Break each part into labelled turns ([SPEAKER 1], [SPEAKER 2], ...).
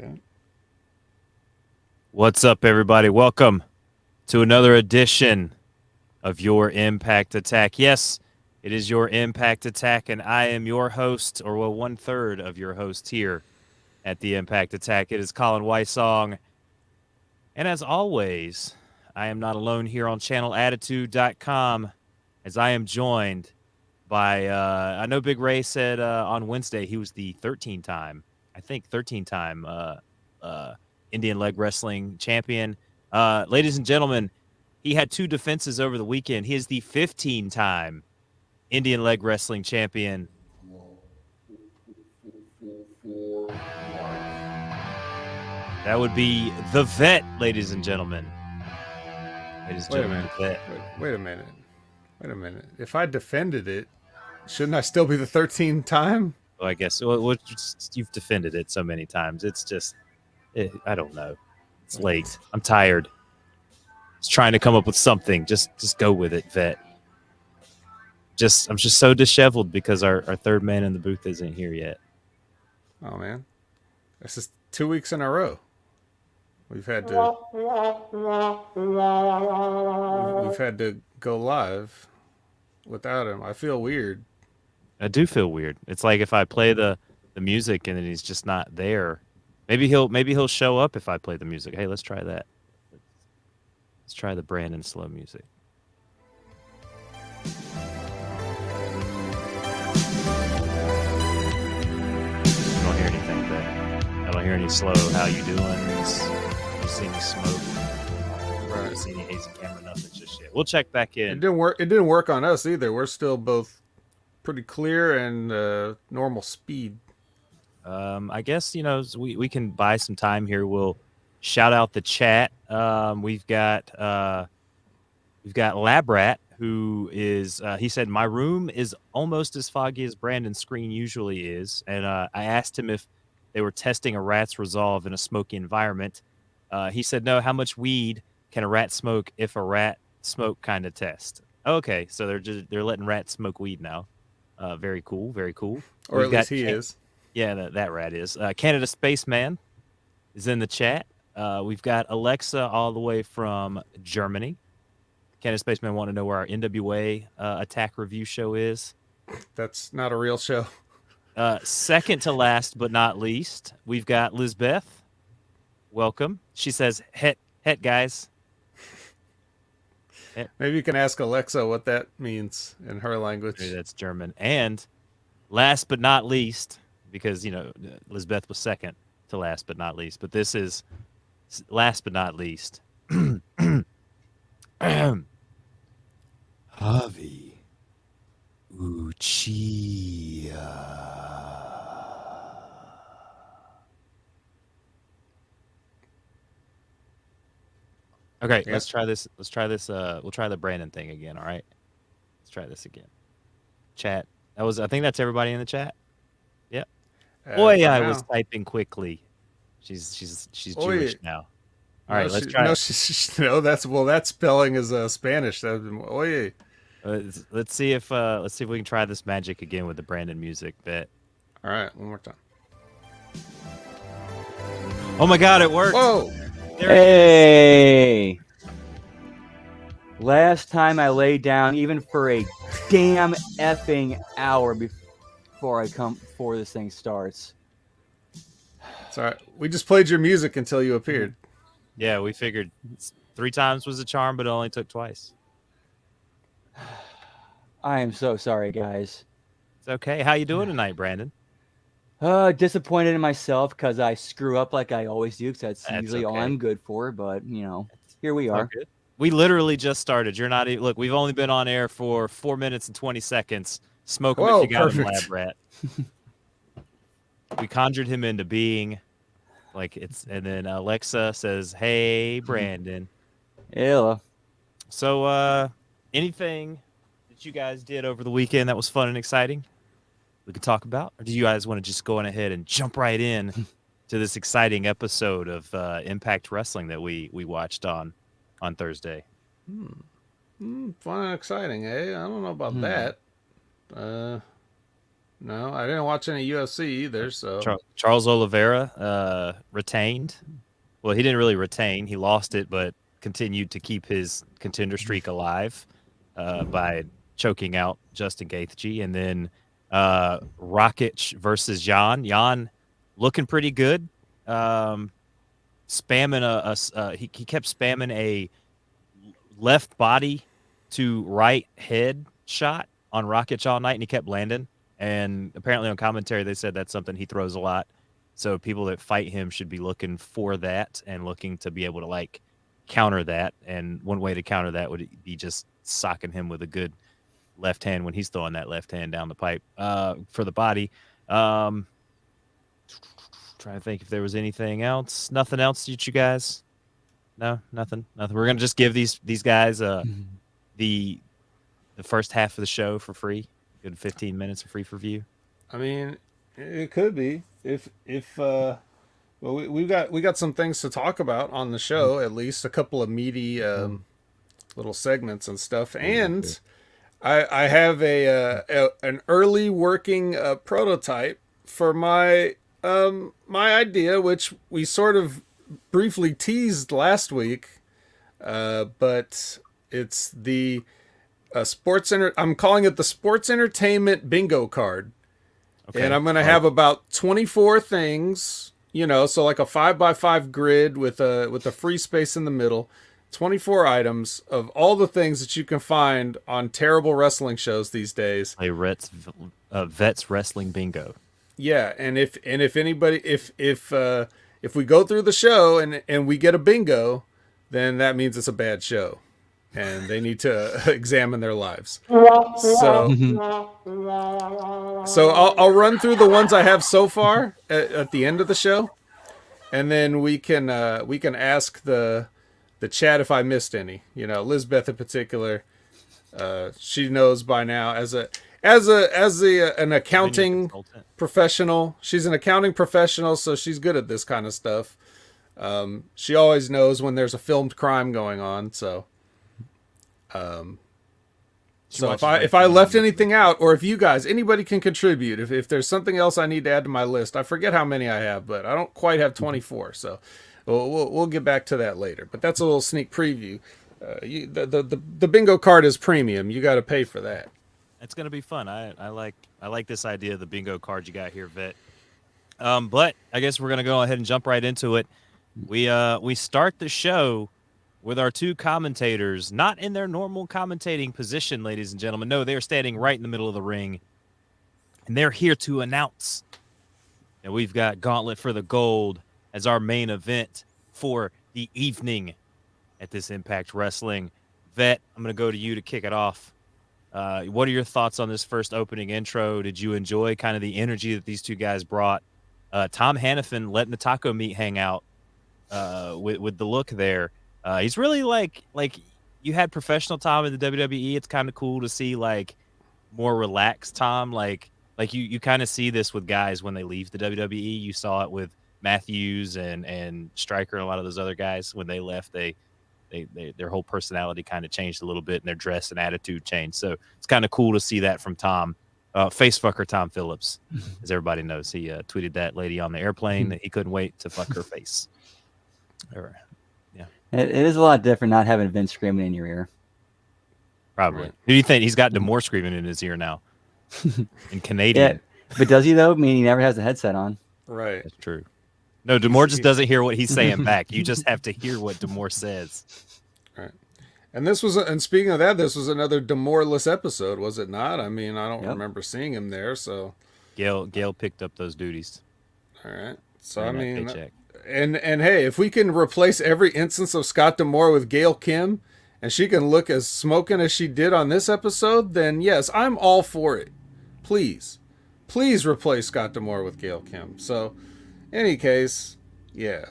[SPEAKER 1] Okay.
[SPEAKER 2] What's up, everybody? Welcome to another edition of Your Impact Attack. Yes, it is Your Impact Attack, and I am your host, or well, 1/3 of your host here at the Impact Attack. It is Colin Weissong. And as always, I am not alone here on channelattitude.com, as I am joined by, I know Big Ray said on Wednesday he was the 13-time Indian leg wrestling champion. Ladies and gentlemen, he had 2 defenses over the weekend. He is the 15-time Indian leg wrestling champion. That would be the Vet, ladies and gentlemen.
[SPEAKER 1] Wait a minute. Wait a minute. Wait a minute. If I defended it, shouldn't I still be the 13th time?
[SPEAKER 2] Well, I guess you've defended it so many times. It's just, I don't know. It's late. I'm tired. Just trying to come up with something. Just go with it, Vet. I'm just so disheveled because our third man in the booth isn't here yet.
[SPEAKER 1] Oh man, this is 2 weeks in a row. We've had to go live without him. I feel weird.
[SPEAKER 2] I do feel weird. It's like if I play the music and then he's just not there. Maybe he'll show up if I play the music. Hey, let's try that. Let's try the Brandon slow music. I don't hear anything, but I don't hear any slow. How you doing? You see any smoke?
[SPEAKER 1] Right.
[SPEAKER 2] I don't see any hazy camera. Nothing just yet. We'll check back in.
[SPEAKER 1] It didn't work on us either. We're still both pretty clear and normal speed.
[SPEAKER 2] I guess we can buy some time here. We'll shout out the chat. We've got Labrat, who is he said my room is almost as foggy as Brandon's screen usually is, and I asked him if they were testing a rat's resolve in a smoky environment. He said no. How much weed can a rat smoke if a rat smoke kind of test? Okay, so they're letting rats smoke weed now. Very cool, very cool.
[SPEAKER 1] Or at least he is.
[SPEAKER 2] Yeah, that rat is. Canada Spaceman is in the chat. We've got Alexa all the way from Germany. Canada Spaceman want to know where our NWA attack review show is.
[SPEAKER 1] That's not a real show.
[SPEAKER 2] Second to last but not least, we've got Lizbeth. Welcome. She says, het guys.
[SPEAKER 1] Maybe you can ask Alexa what that means in her language.
[SPEAKER 2] Maybe that's German. And last but not least, because, Lizbeth was second to last but not least, but this is last but not least. Javi Uchiha. Okay, yeah. Let's try this. We'll try the Brandon thing again, all right? Let's try this again. Chat. I think that's everybody in the chat. Yep. Boy, I was typing quickly. She's Jewish now. All right, let's try.
[SPEAKER 1] No, that spelling is Spanish. Oye.
[SPEAKER 2] Let's see if we can try this magic again with the Brandon music bit.
[SPEAKER 1] All right, one more time.
[SPEAKER 2] Oh my God, it worked!
[SPEAKER 1] Whoa!
[SPEAKER 3] Hey! Last time I laid down even for a damn effing hour before this thing starts.
[SPEAKER 1] It's all right. We just played your music until you appeared.
[SPEAKER 2] Yeah, we figured 3 times was a charm, but it only took twice.
[SPEAKER 3] I am so sorry, guys.
[SPEAKER 2] It's okay. How you doing tonight, Brandon?
[SPEAKER 3] Disappointed in myself because I screw up like I always do, because that's usually all I'm good for, but, here we are.
[SPEAKER 2] Good. We literally just started. You're not even... Look, we've only been on air for 4 minutes and 20 seconds. Smoke him if you got him, Lab Rat. We conjured him into being... and then Alexa says, "Hey, Brandon."
[SPEAKER 3] Hello.
[SPEAKER 2] So, anything that you guys did over the weekend that was fun and exciting we could talk about? Or do you guys want to just go on ahead and jump right in to this exciting episode of Impact Wrestling that we watched on Thursday?
[SPEAKER 1] Fun and exciting, eh? I don't know about that. No, I didn't watch any UFC either. So
[SPEAKER 2] Charles Oliveira retained. Well, he didn't really retain. He lost it, but continued to keep his contender streak alive by choking out Justin Gaethje. And then Rakic versus Jan. Jan looking pretty good. Spamming he kept spamming a left body to right head shot on Rakic all night, and he kept landing. And apparently on commentary, they said that's something he throws a lot. So people that fight him should be looking for that and looking to be able to like counter that. And one way to counter that would be just socking him with a good left hand when he's throwing that left hand down the pipe for the body. Trying to think if there was anything else. Nothing else that you guys? No, nothing. We're gonna just give these guys the first half of the show for free. Good 15 minutes of free for view.
[SPEAKER 1] I mean, it could be if well, we got some things to talk about on the show. At least a couple of meaty little segments and stuff. And I have an early working prototype for my my idea, which we sort of briefly teased last week, but it's the I'm calling it the sports entertainment bingo card. Okay. And I'm going to have about 24 things, so like a 5x5 grid with a free space in the middle, 24 items of all the things that you can find on terrible wrestling shows these days.
[SPEAKER 2] A Vets Wrestling Bingo.
[SPEAKER 1] Yeah, and if anybody if we go through the show and we get a bingo, then that means it's a bad show. And they need to examine their lives. So I'll run through the ones I have so far at the end of the show, and then we can ask the chat if I missed any. Lizbeth in particular, she knows by now as an accounting professional. She's an accounting professional, so she's good at this kind of stuff. She always knows when there's a filmed crime going on. So if I left anything out, or if you guys, anybody can contribute, if there's something else I need to add to my list, I forget how many I have, but I don't quite have 24. So we'll get back to that later. But that's a little sneak preview. The bingo card is premium. You got to pay for that.
[SPEAKER 2] It's gonna be fun. I like this idea of the bingo card you got here, Vet. But I guess we're gonna go ahead and jump right into it. We start the show with our two commentators, not in their normal commentating position, ladies and gentlemen. No, they're standing right in the middle of the ring, and they're here to announce that we've got Gauntlet for the Gold as our main event for the evening at this Impact Wrestling. Vet, I'm going to go to you to kick it off. What are your thoughts on this first opening intro? Did you enjoy kind of the energy that these two guys brought? Tom Hannafin letting the taco meat hang out with the look there. He's really like you had professional Tom in the WWE. It's kind of cool to see like more relaxed Tom. Like you kind of see this with guys when they leave the WWE. You saw it with Matthews and Stryker and a lot of those other guys when they left. Their whole personality kind of changed a little bit, and their dress and attitude changed. So it's kind of cool to see that from Tom. Facefucker Tom Phillips, as everybody knows. He tweeted that lady on the airplane that he couldn't wait to fuck her face.
[SPEAKER 3] It is a lot different not having Vince screaming in your ear.
[SPEAKER 2] Probably. Right. Who do you think? He's got D'Amore screaming in his ear now. In Canadian.
[SPEAKER 3] Yeah, but does he, though? I mean, he never has the headset on.
[SPEAKER 1] Right.
[SPEAKER 2] That's true. No, D'Amore just doesn't hear what he's saying back. You just have to hear what D'Amore says.
[SPEAKER 1] Right. And speaking of that, this was another D'Amore-less episode, was it not? I mean, I don't remember seeing him there, so.
[SPEAKER 2] Gail picked up those duties.
[SPEAKER 1] All right. So, I mean, and hey, if we can replace every instance of Scott D'Amore with Gail Kim, and she can look as smoking as she did on this episode, then yes, I'm all for it. Please replace Scott D'Amore with Gail Kim. So, any case, yeah.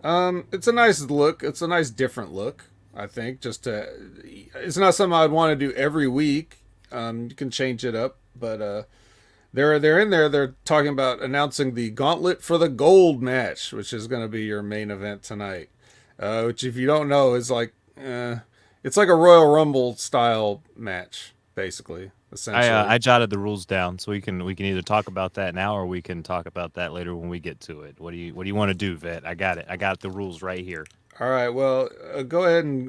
[SPEAKER 1] It's a nice look. It's a nice different look, I think. It's not something I'd want to do every week. You can change it up, but they're in there. They're talking about announcing the Gauntlet for the Gold match, which is going to be your main event tonight. Which, if you don't know, is like it's like a Royal Rumble style match, basically. essentially.
[SPEAKER 2] I jotted the rules down, so we can either talk about that now or we can talk about that later when we get to it. What do you want to do, Vet? I got it. I got the rules right here.
[SPEAKER 1] All right. Well, go ahead and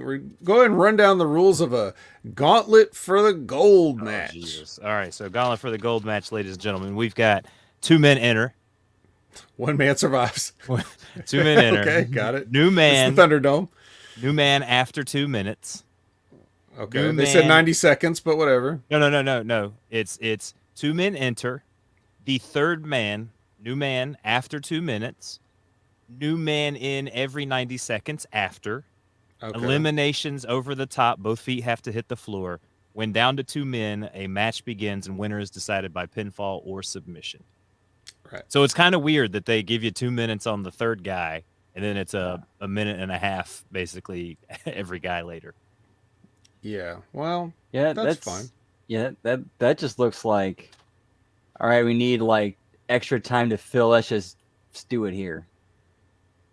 [SPEAKER 1] run down the rules of a Gauntlet for the Gold match.
[SPEAKER 2] Jesus. All right. So Gauntlet for the Gold match, ladies and gentlemen. We've got 2 men enter.
[SPEAKER 1] 1 man survives.
[SPEAKER 2] 2 men enter.
[SPEAKER 1] Okay, got it.
[SPEAKER 2] New man.
[SPEAKER 1] It's the Thunderdome.
[SPEAKER 2] New man after 2 minutes.
[SPEAKER 1] Okay. They said 90 seconds, but whatever.
[SPEAKER 2] No. It's 2 men enter. The third man, new man after 2 minutes. New man in every 90 seconds after. Okay. Eliminations over the top. Both feet have to hit the floor. When down to 2 men, a match begins and winner is decided by pinfall or submission.
[SPEAKER 1] Right.
[SPEAKER 2] So it's kind of weird that they give you 2 minutes on the third guy, and then it's a minute and a half, basically, every guy later.
[SPEAKER 1] Yeah. Well,
[SPEAKER 3] yeah,
[SPEAKER 1] that's fine.
[SPEAKER 3] Yeah, that just looks like, all right, we need like extra time to fill. Let's just do it here.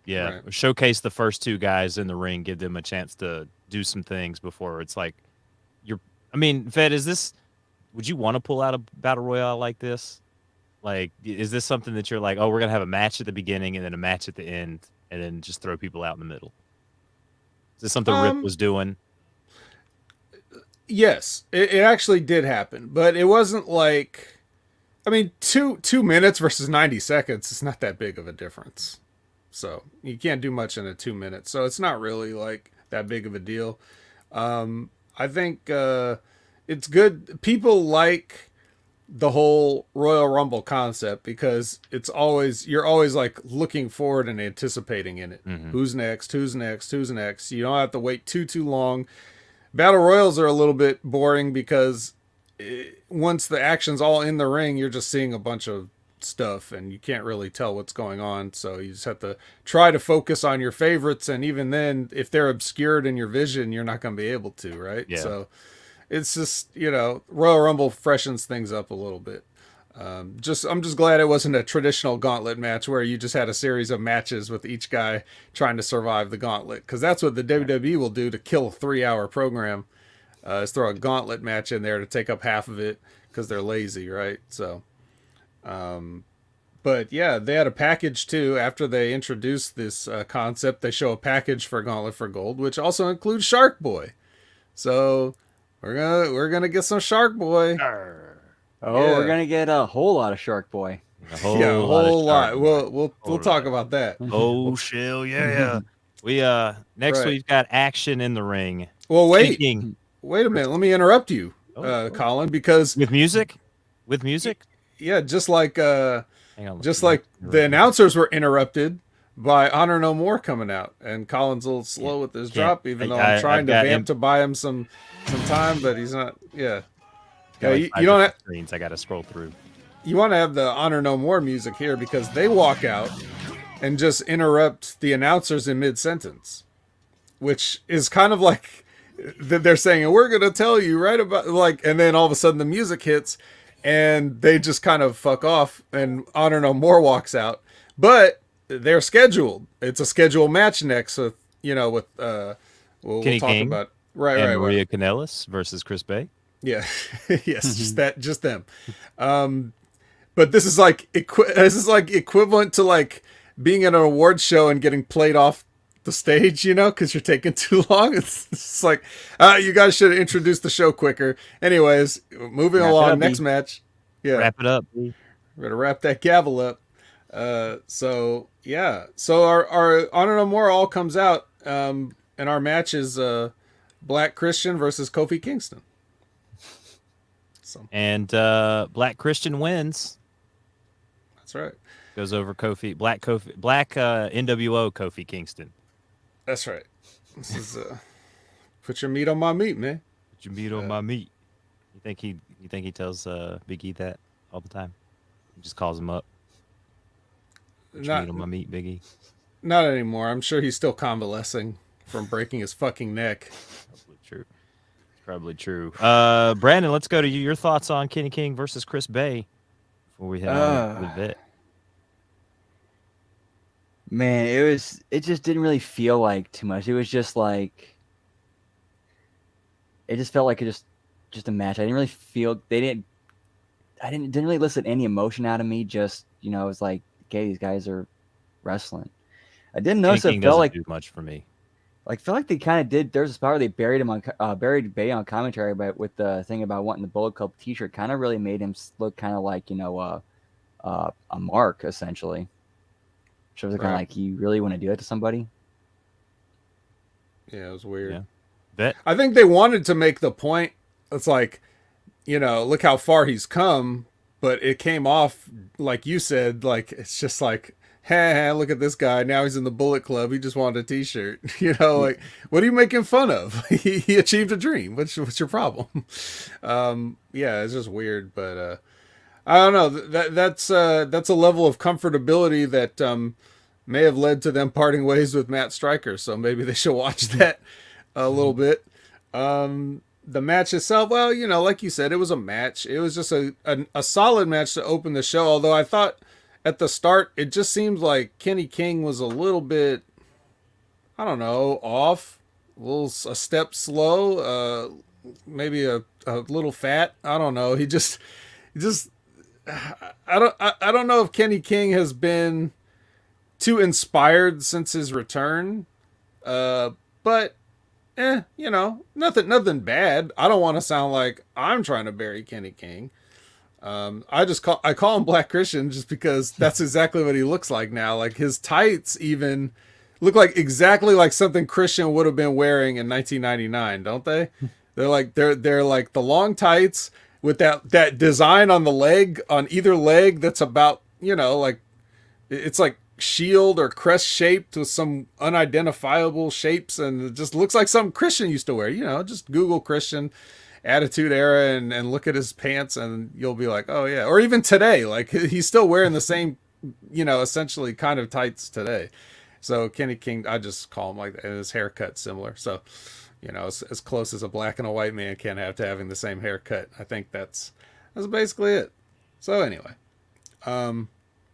[SPEAKER 2] Yeah, right. Showcase the first 2 guys in the ring, give them a chance to do some things before it's like Fed, would you want to pull out a battle royale like this? Like, is this something that you're like, oh, we're going to have a match at the beginning and then a match at the end and then just throw people out in the middle? Is this something Rip was doing?
[SPEAKER 1] Yes, it actually did happen, but it wasn't like, 2 minutes versus 90 seconds is not that big of a difference. So you can't do much in a 2 minutes. So it's not really like that big of a deal. I think it's good. People like the whole Royal Rumble concept because you're always like looking forward and anticipating in it. Mm-hmm. Who's next? Who's next? Who's next? You don't have to wait too long. Battle Royals are a little bit boring because once the action's all in the ring, you're just seeing a bunch of stuff and you can't really tell what's going on. So you just have to try to focus on your favorites. And even then, if they're obscured in your vision, you're not going to be able to, right?
[SPEAKER 2] Yeah.
[SPEAKER 1] So it's just, Royal Rumble freshens things up a little bit. I'm just glad it wasn't a traditional gauntlet match where you just had a series of matches with each guy trying to survive the gauntlet. Because that's what the WWE will do to kill a 3-hour program, is throw a gauntlet match in there to take up half of it because they're lazy, right? So, but yeah, they had a package too. After they introduced this concept, they show a package for Gauntlet for Gold, which also includes Shark Boy. So we're gonna get some Shark Boy.
[SPEAKER 3] We're gonna get a whole lot of Shark Boy.
[SPEAKER 2] A whole lot.
[SPEAKER 1] We'll talk about that.
[SPEAKER 2] Oh, shell, yeah. We next we've got action in the ring.
[SPEAKER 1] Well, wait a minute. Let me interrupt you, Colin, because
[SPEAKER 2] with music.
[SPEAKER 1] Yeah, just like the announcers were interrupted by Honor No More coming out, and Colin's a little slow with his drop, even though I'm trying to vamp to buy him some time, but he's not. Yeah.
[SPEAKER 2] Yeah, you don't have screens. I got to scroll through.
[SPEAKER 1] You want to have the Honor No More music here because they walk out and just interrupt the announcers in mid-sentence, which is kind of like they're saying, "We're going to tell you right about like," and then all of a sudden the music hits. And they just kind of fuck off, and Honor No More walks out. But they're scheduled. It's a scheduled match next with we'll
[SPEAKER 2] Kenny
[SPEAKER 1] talk
[SPEAKER 2] King
[SPEAKER 1] about
[SPEAKER 2] Maria Kanellis versus Chris Bey.
[SPEAKER 1] Yeah, yes, just them. But this is like equivalent to like being in an awards show and getting played off the stage, because you're taking too long. It's like, you guys should have introduced the show quicker. Anyways, moving along, next match. Yeah.
[SPEAKER 2] Wrap it up.
[SPEAKER 1] Better wrap that gavel up. So our Honor No More all comes out, and our match is Black Christian versus Kofi Kingston. So.
[SPEAKER 2] And Black Christian wins.
[SPEAKER 1] That's right.
[SPEAKER 2] Goes over Black NWO Kofi Kingston.
[SPEAKER 1] That's right. This is put your meat on my meat, man.
[SPEAKER 2] Put your meat on my meat. You think he tells Big E that all the time? He just calls him up. Put your meat on my meat, Big E.
[SPEAKER 1] Not anymore. I'm sure he's still convalescing from breaking his fucking neck.
[SPEAKER 2] Probably true. Brandon, let's go to you. Your thoughts on Kenny King versus Chris Bey before we head on with it.
[SPEAKER 3] Man, it just didn't really feel like too much. It was just like, it just felt like it just just a match. I didn't really feel didn't really elicit any emotion out of me. Just it was like, okay, these guys are wrestling. I didn't notice
[SPEAKER 2] King
[SPEAKER 3] it felt
[SPEAKER 2] doesn't
[SPEAKER 3] like
[SPEAKER 2] do much for me.
[SPEAKER 3] Like, feel like they kind of did. There's a spot where they buried him on buried Bey on commentary, but with the thing about wanting the Bullet Club T-shirt, kind of really made him look kind of like a mark essentially. Shows kind of like you really want to do it to somebody.
[SPEAKER 1] Yeah, it was weird.
[SPEAKER 2] Yeah. Vet?
[SPEAKER 1] I think they wanted to make the point. It's like, look how far he's come, but it came off like you said, like it's just like, hey, look at this guy. Now he's in the Bullet Club. He just wanted a T-shirt. Like, what are you making fun of? he achieved a dream. What's your problem? Yeah, it's just weird, but I don't know. That's a level of comfortability that may have led to them parting ways with Matt Stryker. So maybe they should watch that a little bit. The match itself, well, like you said, it was a match. It was just a solid match to open the show. Although I thought at the start, it just seemed like Kenny King was a little bit, I don't know, off, a step slow, maybe a little fat. I don't know. He just, I don't know if Kenny King has been too inspired since his return. But nothing bad. I don't want to sound like I'm trying to bury Kenny King. I call him Black Christian just because that's exactly what he looks like now. Like his tights even look like exactly like something Christian would have been wearing in 1999, don't they? They're like the long tights with that design on the leg, on either leg, that's about, like it's like shield or crest shaped with some unidentifiable shapes, and it just looks like something Christian used to wear. Just Google Christian Attitude Era and look at his pants, and you'll be like, oh yeah. Or even today, like he's still wearing the same, essentially kind of tights today. So Kenny King, I just call him like that, and his haircut similar. So, as close as a black and a white man can have to having the same haircut. I think that's basically it. So anyway,
[SPEAKER 2] let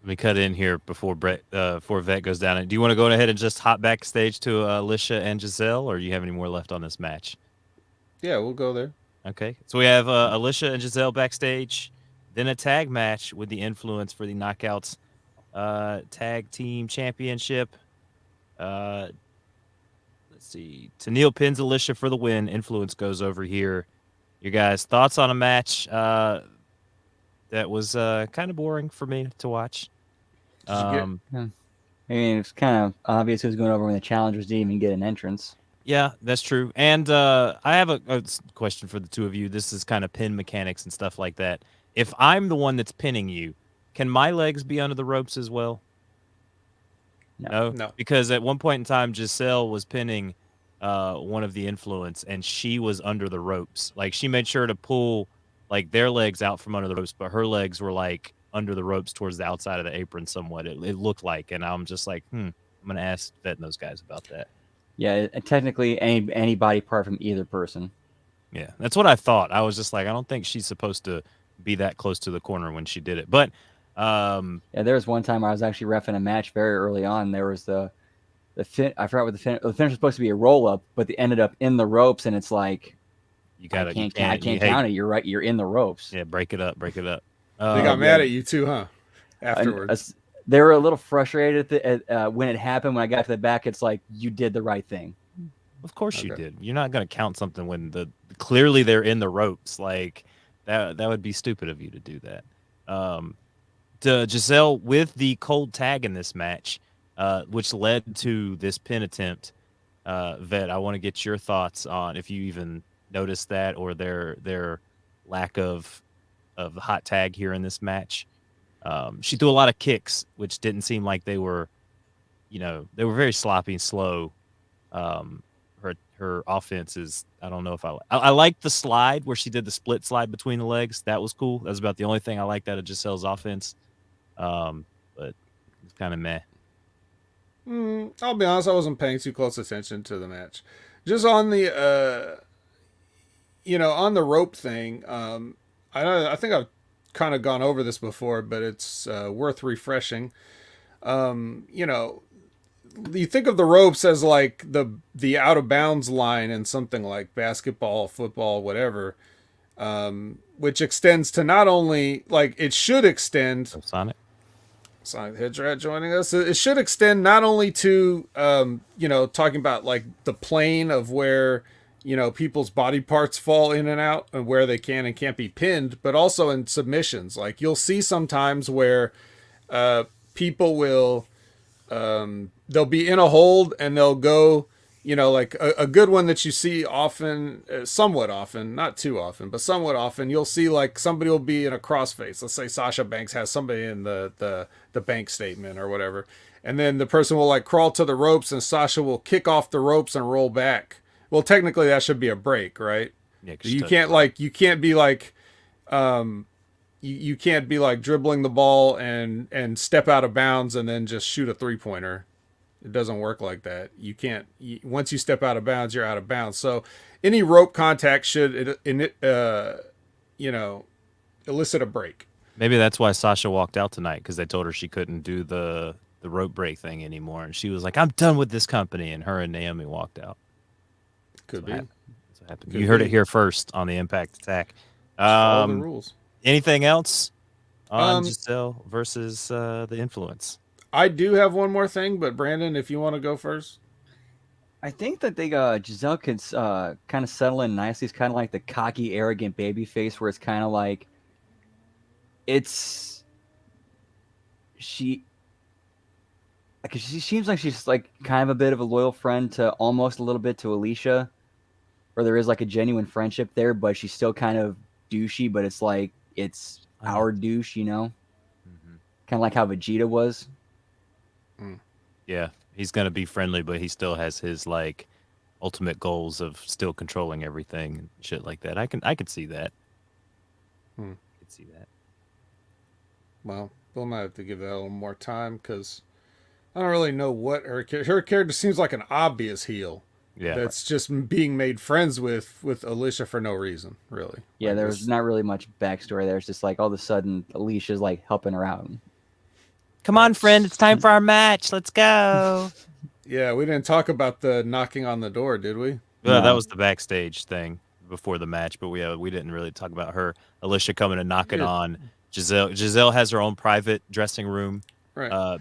[SPEAKER 2] me cut in here before Vet goes down. Do you want to go ahead and just hop backstage to Alisha and Giselle, or do you have any more left on this match?
[SPEAKER 1] Yeah, we'll go there.
[SPEAKER 2] Okay, so we have Alisha and Giselle backstage, then a tag match with the Influence for the Knockouts Tag Team Championship. Let's see. Tenille pins Alisha for the win. Influence goes over here. You guys' thoughts on a match that was kind of boring for me to watch?
[SPEAKER 3] I mean, it's kind of obvious who's going over when the challengers didn't even get an entrance.
[SPEAKER 2] Yeah, that's true. And I have a question for the two of you. This is kind of pin mechanics and stuff like that. If I'm the one that's pinning you, can my legs be under the ropes as well? No. Because at one point in time, Giselle was pinning one of the Influence, and she was under the ropes. Like, she made sure to pull like their legs out from under the ropes, but her legs were like under the ropes towards the outside of the apron somewhat. It looked like, and I'm just like, I'm gonna ask Vet and those guys about that.
[SPEAKER 3] Yeah, technically any body part from either person.
[SPEAKER 2] Yeah, that's what I thought. I was just like, I don't think she's supposed to be that close to the corner when she did it. But
[SPEAKER 3] yeah, there was one time I was actually reffing a match very early on. There was the fin. I forgot what the finish was supposed to be, a roll up, but they ended up in the ropes, and it's like I can't count it. You're right. You're in the ropes.
[SPEAKER 2] Yeah, break it up.
[SPEAKER 1] They got mad at you too, huh? Afterwards.
[SPEAKER 3] They were a little frustrated when it happened. When I got to the back, it's like, you did the right thing.
[SPEAKER 2] Of course you did. You're not going to count something when clearly they're in the ropes. Like that would be stupid of you to do that. Giselle with the cold tag in this match, which led to this pin attempt. Vet, I want to get your thoughts on if you even noticed that, or their lack of the hot tag here in this match. She threw a lot of kicks, which didn't seem like they were, they were very sloppy and slow. Her offense is, I don't know if I liked the slide where she did the split slide between the legs. That was cool. That was about the only thing I liked out of Giselle's offense. But it's kind of meh.
[SPEAKER 1] I'll be honest, I wasn't paying too close attention to the match. Just on the, on the rope thing. I think I've kind of gone over this before, but it's worth refreshing. You think of the ropes as like the out of bounds line in something like basketball, football, whatever. which extends to not only like it should extend.
[SPEAKER 2] Sonic.
[SPEAKER 1] Sonic the Hedgehog joining us. It should extend not only to talking about like the plane of where people's body parts fall in and out and where they can and can't be pinned, but also in submissions. Like you'll see sometimes where people will they'll be in a hold and they'll go, like a good one that you see often, somewhat often, not too often, but somewhat often, you'll see like somebody will be in a crossface. Let's say Sasha Banks has somebody in the bank statement or whatever. And then the person will like crawl to the ropes and Sasha will kick off the ropes and roll back. Well, technically that should be a break, right?
[SPEAKER 2] Yeah,
[SPEAKER 1] you can't be like dribbling the ball and step out of bounds and then just shoot a 3-pointer. It doesn't work like that. You can't. Once you step out of bounds, you're out of bounds. So any rope contact should elicit a break.
[SPEAKER 2] Maybe that's why Sasha walked out tonight, because they told her she couldn't do the rope break thing anymore, and she was like, "I'm done with this company," and her and Naomi walked out.
[SPEAKER 1] Could be.
[SPEAKER 2] That's what happened. You heard it here first on the Impact Attack.
[SPEAKER 1] All the rules.
[SPEAKER 2] Anything else on Giselle versus the Influence?
[SPEAKER 1] I do have one more thing, but Brandon, if you want to go first.
[SPEAKER 3] I think that Giselle could kind of settle in nicely. It's kind of like the cocky, arrogant baby face, where it's kind of like she seems like she's like kind of a bit of a loyal friend to almost a little bit to Alisha, where there is like a genuine friendship there, but she's still kind of douchey, but it's like it's our douche, kind of like how Vegeta was.
[SPEAKER 2] Yeah, he's gonna be friendly, but he still has his like ultimate goals of still controlling everything and shit like that. I could see that. I could see that.
[SPEAKER 1] Well, we'll might have to give that a little more time, because I don't really know what her character seems like an obvious heel.
[SPEAKER 2] Yeah,
[SPEAKER 1] that's just being made friends with Alisha for no reason, really.
[SPEAKER 3] Yeah, there's not really much backstory there. It's just like all of a sudden Alicia's like helping her out.
[SPEAKER 2] Come on, friend, it's time for our match. Let's go.
[SPEAKER 1] Yeah, we didn't talk about the knocking on the door, did we?
[SPEAKER 2] Well, that was the backstage thing before the match, but we didn't really talk about her. Alicia coming and knocking on Giselle. Giselle has her own private dressing room.
[SPEAKER 1] Right.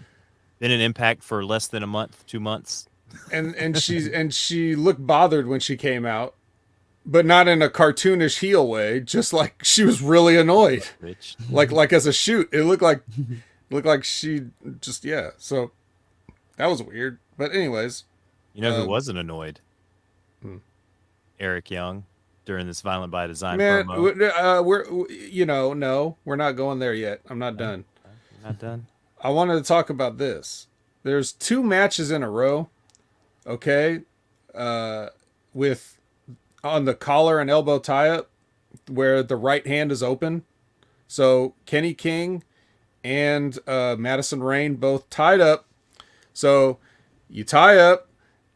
[SPEAKER 2] Been in Impact for less than a month, 2 months.
[SPEAKER 1] And she looked bothered when she came out, but not in a cartoonish heel way. Just like she was really annoyed.
[SPEAKER 2] Rich.
[SPEAKER 1] Like as a shoot, it looked like she just So that was weird. But anyways,
[SPEAKER 2] who wasn't annoyed? Eric Young during this Violent by Design
[SPEAKER 1] promo. We're not going there yet. I'm not done.
[SPEAKER 2] You're not done.
[SPEAKER 1] I wanted to talk about this. There's 2 matches in a row. Okay, with on the collar and elbow tie-up where the right hand is open. So Kenny King and Madison Rayne both tied up. So you tie up,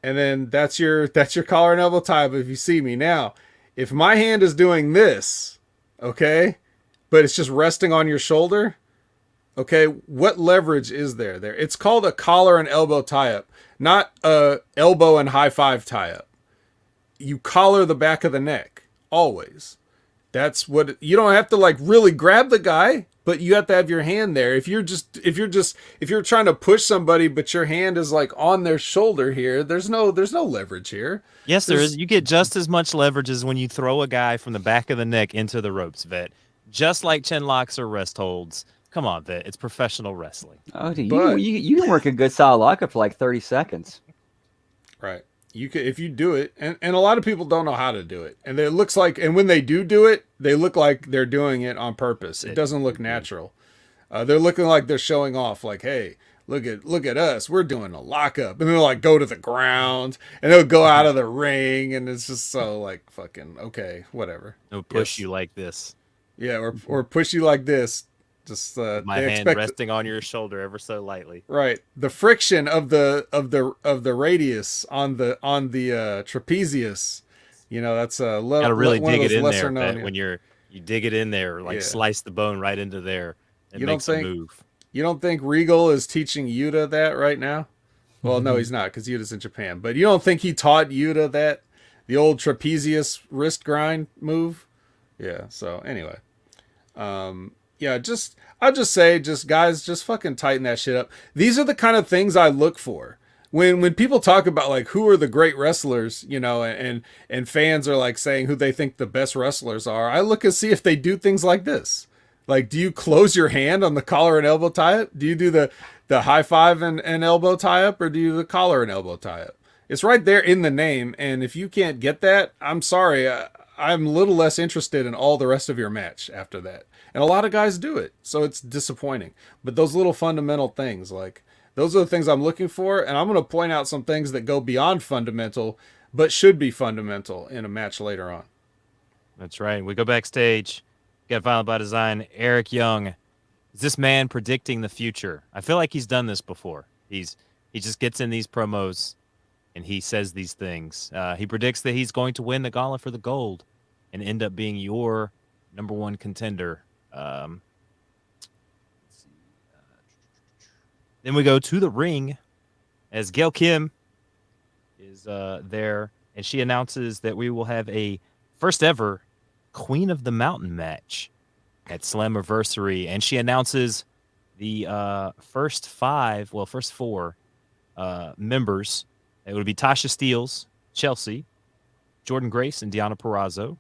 [SPEAKER 1] and then that's your collar and elbow tie-up if you see me. Now, if my hand is doing this, okay, but it's just resting on your shoulder, okay, what leverage is there? It's called a collar and elbow tie-up, not a elbow and high five tie-up. You collar the back of the neck, always. That's what, you don't have to like really grab the guy, but you have to have your hand there. If you're trying to push somebody, but your hand is like on their shoulder here, there's no leverage here.
[SPEAKER 2] Yes, there is. You get just as much leverage as when you throw a guy from the back of the neck into the ropes, Vet. Just like chin locks or rest holds. Come on, Vet. It's professional wrestling.
[SPEAKER 3] Oh, dude, you can work a good solid lockup for like 30 seconds.
[SPEAKER 1] Right. You could, if you do it, and a lot of people don't know how to do it. And it looks like, and when they do it, they look like they're doing it on purpose. It doesn't look natural. They're looking like they're showing off, like, hey, look at us. We're doing a lockup. And they'll like go to the ground and they'll go out of the ring. And it's just so like fucking, okay, whatever.
[SPEAKER 2] They'll push you like this.
[SPEAKER 1] Yeah. Or push you like this. Just
[SPEAKER 2] my hand resting on your shoulder ever so lightly.
[SPEAKER 1] Right. The friction of the radius on the trapezius. That's a
[SPEAKER 2] gotta really dig it in there. When you dig it in there, like slice the bone right into there. It makes a move.
[SPEAKER 1] You don't think Regal is teaching Yuta that right now? Well, no, he's not, because Yuta's in Japan. But you don't think he taught Yuta that, the old trapezius wrist grind move? Yeah. So anyway, yeah, I'll just say, just guys, just fucking tighten that shit up. These are the kind of things I look for. When people talk about like who are the great wrestlers, you know, and fans are like saying who they think the best wrestlers are, I look and see if they do things like this. Like, do you close your hand on the collar and elbow tie up? Do you do the high five and elbow tie up, or do you do the collar and elbow tie up? It's right there in the name, and if you can't get that, I'm sorry, I'm a little less interested in all the rest of your match after that. And a lot of guys do it, so it's disappointing. But those little fundamental things, like, those are the things I'm looking for, and I'm going to point out some things that go beyond fundamental, but should be fundamental in a match later on.
[SPEAKER 2] That's right. We go backstage. Got Violent by Design. Eric Young. Is this man predicting the future? I feel like he's done this before. He just gets in these promos, and he says these things. He predicts that he's going to win the Gauntlet for the gold and end up being your number one contender. Then we go to the ring as Gail Kim is there, and she announces that we will have a first ever Queen of the Mountain match at Slammiversary, and she announces the first four members. It would be Tasha Steelz, Chelsea, Jordan Grace, and Deonna Purrazzo.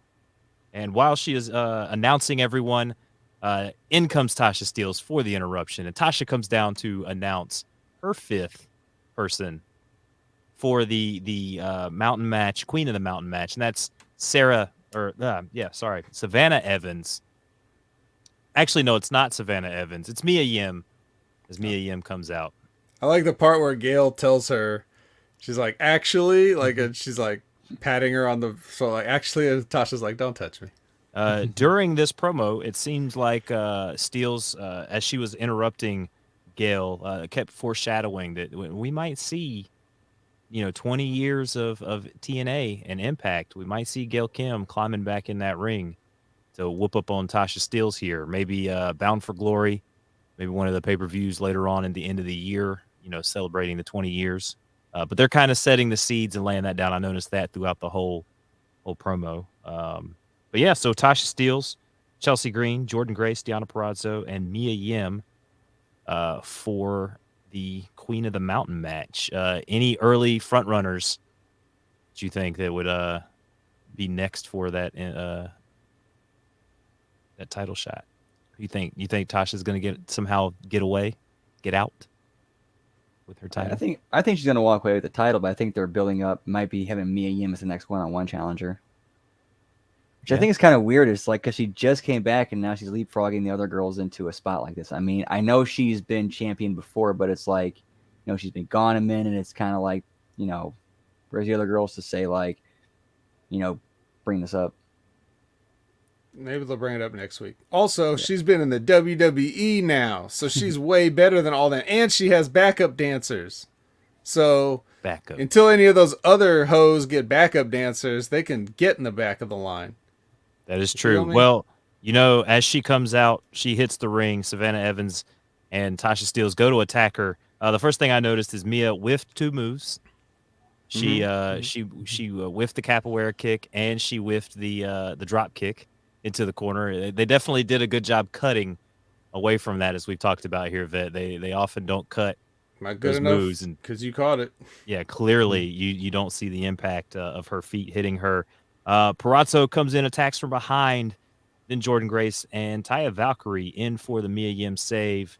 [SPEAKER 2] And while she is announcing everyone, in comes Tasha Steelz for the interruption, and Tasha comes down to announce her fifth person for the mountain match, Queen of the Mountain match, and that's Savannah Evans. Actually, no, it's not Savannah Evans. It's Mia Yim, as Mia Yim comes out.
[SPEAKER 1] I like the part where Gail tells her, she's like, actually, like, and she's like patting her on the, so like, actually, and Tasha's like, don't touch me.
[SPEAKER 2] During this promo, it seems like Steelz, as she was interrupting Gail, kept foreshadowing that we might see, 20 years of TNA and Impact. We might see Gail Kim climbing back in that ring to whoop up on Tasha Steelz here. Maybe Bound for Glory, maybe one of the pay-per-views later on in the end of the year, celebrating the 20 years. But they're kind of setting the seeds and laying that down. I noticed that throughout the whole promo. But yeah, so Tasha Steelz, Chelsea Green, Jordan Grace, Deonna Purrazzo, and Mia Yim for the Queen of the Mountain match. Any early front runners do you think that would be next for that that title shot? You think Tasha's going to get out with her title?
[SPEAKER 3] I think she's going to walk away with the title, but I think they're building up, might be having Mia Yim as the next one-on-one challenger. Which I think is kind of weird. It's like, because she just came back and now she's leapfrogging the other girls into a spot like this. I mean, I know she's been champion before, but it's like, she's been gone a minute. And it's kind of like, where's the other girls to say, like, bring this up?
[SPEAKER 1] Maybe they'll bring it up next week. Also, she's been in the WWE now, so she's way better than all that. And she has backup dancers. So until any of those other hoes get backup dancers, they can get in the back of the line.
[SPEAKER 2] That is true. Well, as she comes out, she hits the ring. Savannah Evans and Tasha Steelz go to attack her. The first thing I noticed is Mia whiffed two moves. She whiffed the capoeira kick, and she whiffed the drop kick into the corner. They definitely did a good job cutting away from that, as we've talked about here, Vet. They often don't cut
[SPEAKER 1] not good enough because you caught it.
[SPEAKER 2] Yeah, clearly you don't see the impact of her feet hitting her. Purrazzo comes in, attacks from behind. Then Jordan Grace and Taya Valkyrie in for the Mia Yim save.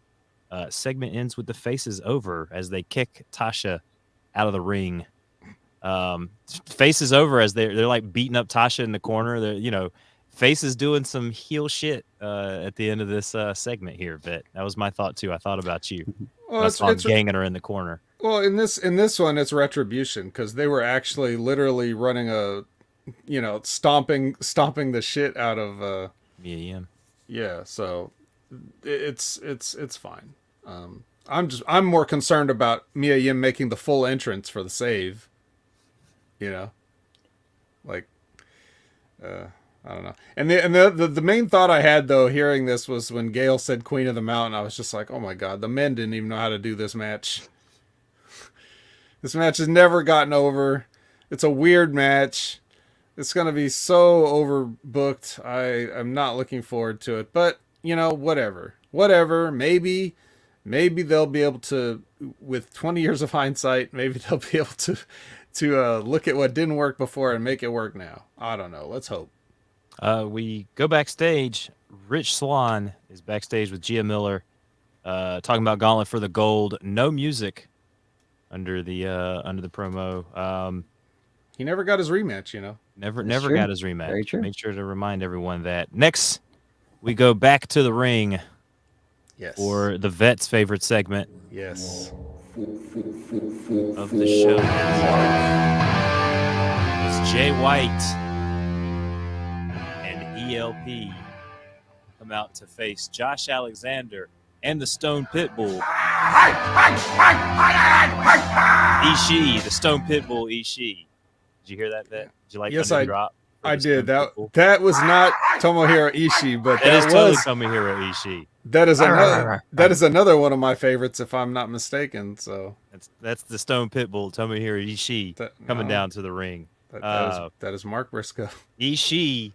[SPEAKER 2] Segment ends with the faces over as they kick Tasha out of the ring. Faces over as they're like beating up Tasha in the corner. They're, faces doing some heel shit at the end of this segment here, Vet. That was my thought too. I thought about you. Well, it's ganging her in the corner.
[SPEAKER 1] Well, in this one, it's retribution because they were actually literally running a, stomping the shit out of
[SPEAKER 2] Mia Yim.
[SPEAKER 1] Yeah, so it's fine. I'm more concerned about Mia Yim making the full entrance for the save. Like, I don't know. And the main thought I had though hearing this was when Gail said Queen of the Mountain. I was just like, oh my god, the men didn't even know how to do this match. This match has never gotten over. It's a weird match. It's going to be so overbooked. I'm not looking forward to it. But, whatever. Whatever. Maybe they'll be able to, with 20 years of hindsight, maybe they'll be able to look at what didn't work before and make it work now. I don't know. Let's hope.
[SPEAKER 2] We go backstage. Rich Swann is backstage with Gia Miller, talking about Gauntlet for the Gold. No music under the promo.
[SPEAKER 1] He never got his rematch,
[SPEAKER 2] Never
[SPEAKER 3] true.
[SPEAKER 2] got his rematch.
[SPEAKER 3] Very true.
[SPEAKER 2] Make sure to remind everyone that. Next, we go back to the ring
[SPEAKER 1] Yes.
[SPEAKER 2] for the Vet's favorite segment
[SPEAKER 1] Yes.
[SPEAKER 2] of the show. It's Jay White and ELP come out to face Josh Alexander and the Stone Pitbull. Ishii, the Stone Pitbull Ishii. Did you hear that, Vet? Did you like
[SPEAKER 1] Yes,
[SPEAKER 2] the drop?
[SPEAKER 1] I did. That was not Tomohiro Ishii, but
[SPEAKER 2] That is
[SPEAKER 1] that
[SPEAKER 2] totally
[SPEAKER 1] was
[SPEAKER 2] Tomohiro Ishii.
[SPEAKER 1] that is another one of my favorites, if I'm not mistaken. So
[SPEAKER 2] That's the Stone Pitbull, Tomohiro Ishii, coming down to the ring.
[SPEAKER 1] that is Mark Briscoe.
[SPEAKER 2] Ishii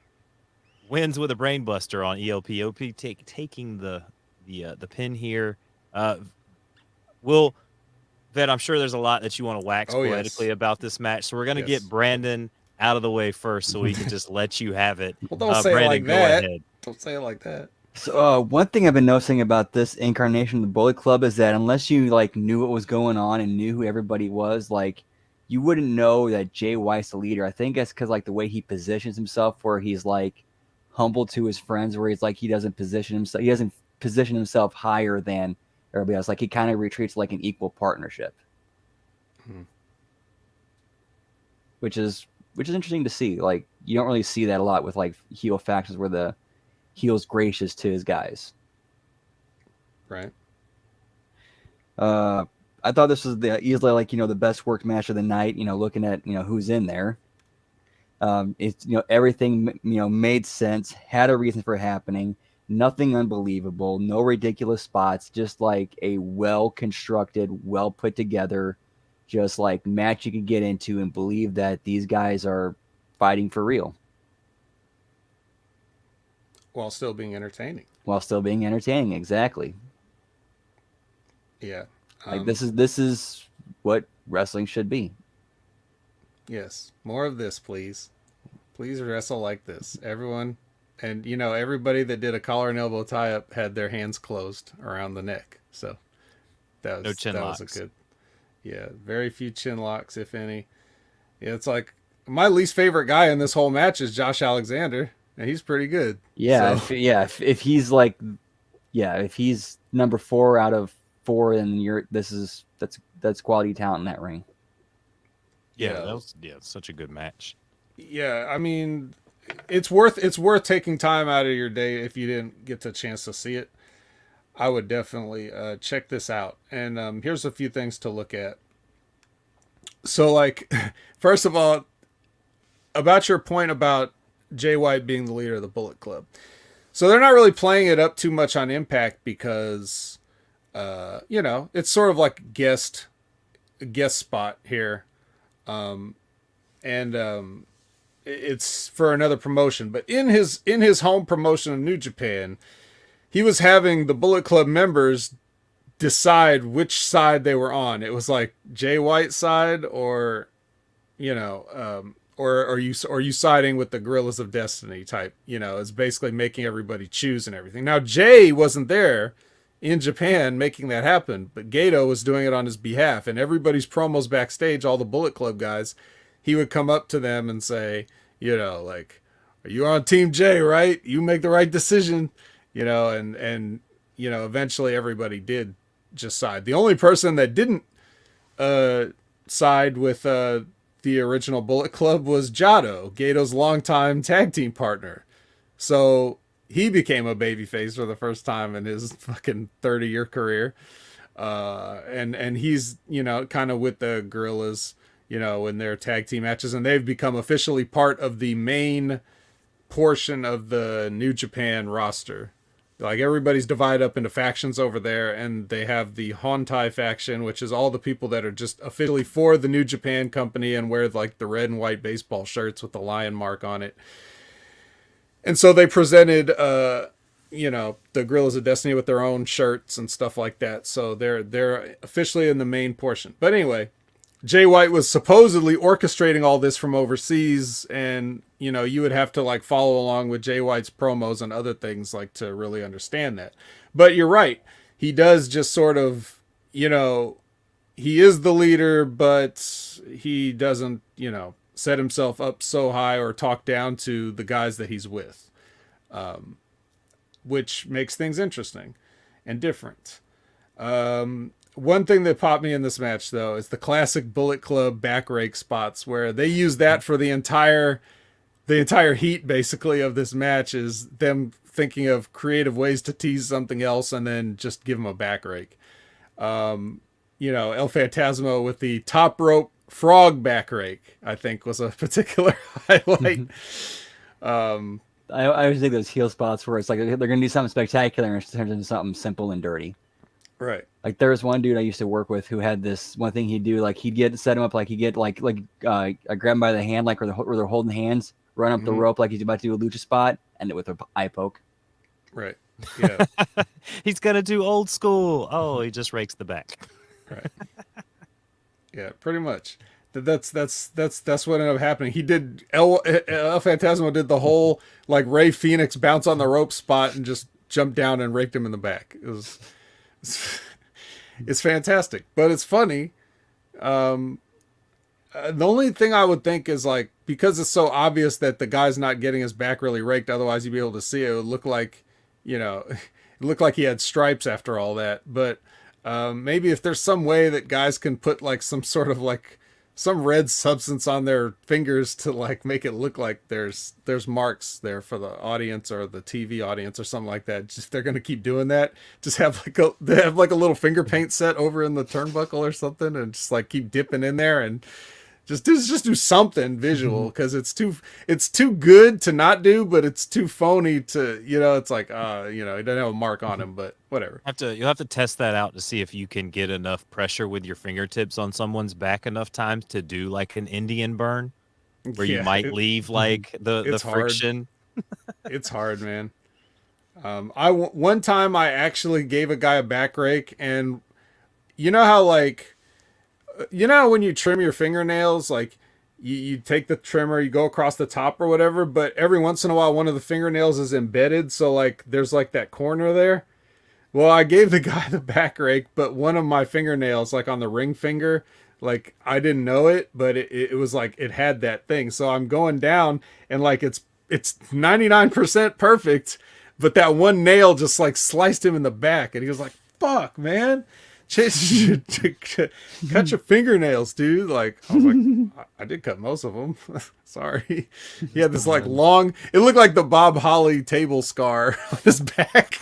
[SPEAKER 2] wins with a brainbuster on ELP. OP taking the pin here. Vet, I'm sure there's a lot that you want to wax poetically about this match, so we're gonna get Brandon out of the way first, so we can just let you have it.
[SPEAKER 1] Well, don't say
[SPEAKER 2] Brandon,
[SPEAKER 1] it like
[SPEAKER 2] go
[SPEAKER 1] that.
[SPEAKER 2] ahead.
[SPEAKER 1] Don't say it like that.
[SPEAKER 3] So one thing I've been noticing about this incarnation of the Bullet Club is that unless you knew what was going on and knew who everybody was, you wouldn't know that Jay White's the leader. I think that's because the way he positions himself, where he's humble to his friends, where he's he doesn't position himself higher than everybody else. He kind of retreats like an equal partnership, which is interesting to see. You don't really see that a lot with heel factions where the heel's gracious to his guys.
[SPEAKER 1] Right.
[SPEAKER 3] I thought this was easily the best worked match of the night. Looking at who's in there. It's everything made sense, had a reason for happening. Nothing unbelievable, no ridiculous spots, just a well constructed, well put together, just match you could get into and believe that these guys are fighting for real.
[SPEAKER 1] While still being entertaining.
[SPEAKER 3] Exactly.
[SPEAKER 1] Yeah.
[SPEAKER 3] This is what wrestling should be.
[SPEAKER 1] Yes. More of this, please. Please wrestle like this. Everyone. And, everybody that did a collar and elbow tie-up had their hands closed around the neck. So that was a good... Yeah, very few chin locks, if any. Yeah, it's my least favorite guy in this whole match is Josh Alexander, and he's pretty good.
[SPEAKER 3] Yeah,
[SPEAKER 1] so.
[SPEAKER 3] If he's if he's number 4 out of 4, then that's quality talent in that ring.
[SPEAKER 2] Yeah, that was such a good match.
[SPEAKER 1] Yeah, I mean, it's worth taking time out of your day if you didn't get the chance to see it. I would definitely check this out. And here's a few things to look at. So, first of all, about your point about Jay White being the leader of the Bullet Club. So they're not really playing it up too much on Impact because, it's sort of like a guest spot here. It's for another promotion. But in his home promotion of New Japan, he was having the Bullet Club members decide which side they were on. It was Jay White's side, or or are you siding with the Gorillas of Destiny type? It's basically making everybody choose and everything. Now Jay wasn't there in Japan making that happen, but Gato was doing it on his behalf. And everybody's promos backstage, all the Bullet Club guys, he would come up to them and say, are you on Team Jay, right? You make the right decision. And eventually everybody did just side. The only person that didn't side with the original Bullet Club was Jado, Gato's longtime tag team partner. So he became a babyface for the first time in his fucking 30-year career. And he's, kind of with the Gorillas, in their tag team matches, and they've become officially part of the main portion of the New Japan roster. Like everybody's divided up into factions over there, and they have the Hontai faction, which is all the people that are just officially for the New Japan company and wear like the red and white baseball shirts with the lion mark on it. And so they presented, the Guerrillas of Destiny with their own shirts and stuff like that. So they're officially in the main portion. But anyway, Jay White was supposedly orchestrating all this from overseas, and you would have to like follow along with Jay White's promos and other things like to really understand that. But you're right, he does just sort of, he is the leader, but he doesn't, set himself up so high or talk down to the guys that he's with, which makes things interesting and different. One thing that popped me in this match, though, is the classic Bullet Club back rake spots, where they use that for the entire heat, basically, of this match, is them thinking of creative ways to tease something else and then just give them a back rake. El Phantasmo with the top rope frog back rake, I think, was a particular highlight.
[SPEAKER 3] I always think those heel spots where it's like they're going to do something spectacular and it turns into something simple and dirty.
[SPEAKER 1] Right.
[SPEAKER 3] Like there was one dude I used to work with who had this one thing he'd do, like he'd set him up, like he'd get grab him by the hand, like where they're holding hands, run up the rope like he's about to do a lucha spot, end it with an eye poke.
[SPEAKER 1] Right. Yeah.
[SPEAKER 2] He's gonna do old school. Oh, he just rakes the back.
[SPEAKER 1] Right. Yeah, pretty much. That's what ended up happening. He did El Phantasmo did the whole like Ray Phoenix bounce on the rope spot and just jumped down and raked him in the back. It's fantastic, but it's funny. The only thing I would think is like, because it's so obvious that the guy's not getting his back really raked, otherwise you'd be able to see it. It would look like, it looked like he had stripes after all that. But maybe if there's some way that guys can put like some sort of like some red substance on their fingers to like make it look like there's marks there for the audience or the TV audience or something like that. Just they're gonna keep doing that. Just have like a little finger paint set over in the turnbuckle or something, and just like keep dipping in there and just do something visual, because it's too good to not do, but it's too phony to, it's like, he doesn't have a mark on him, but whatever.
[SPEAKER 2] You'll have to test that out to see if you can get enough pressure with your fingertips on someone's back enough times to do like an Indian burn, where you might leave like the friction.
[SPEAKER 1] It's hard, man. One time I actually gave a guy a back rake, and you know how like, when you trim your fingernails, like you take the trimmer, you go across the top or whatever, but every once in a while one of the fingernails is embedded, so like there's like that corner there. Well, I gave the guy the back rake, but one of my fingernails, like on the ring finger, like I didn't know it, but it was like it had that thing. So I'm going down and like it's 99% perfect, but that one nail just like sliced him in the back, and he was like, "Fuck, man. Cut your fingernails, dude." Like, I was like, I did cut most of them. Sorry. He had this like long, it looked like the Bob Holly table scar on his back.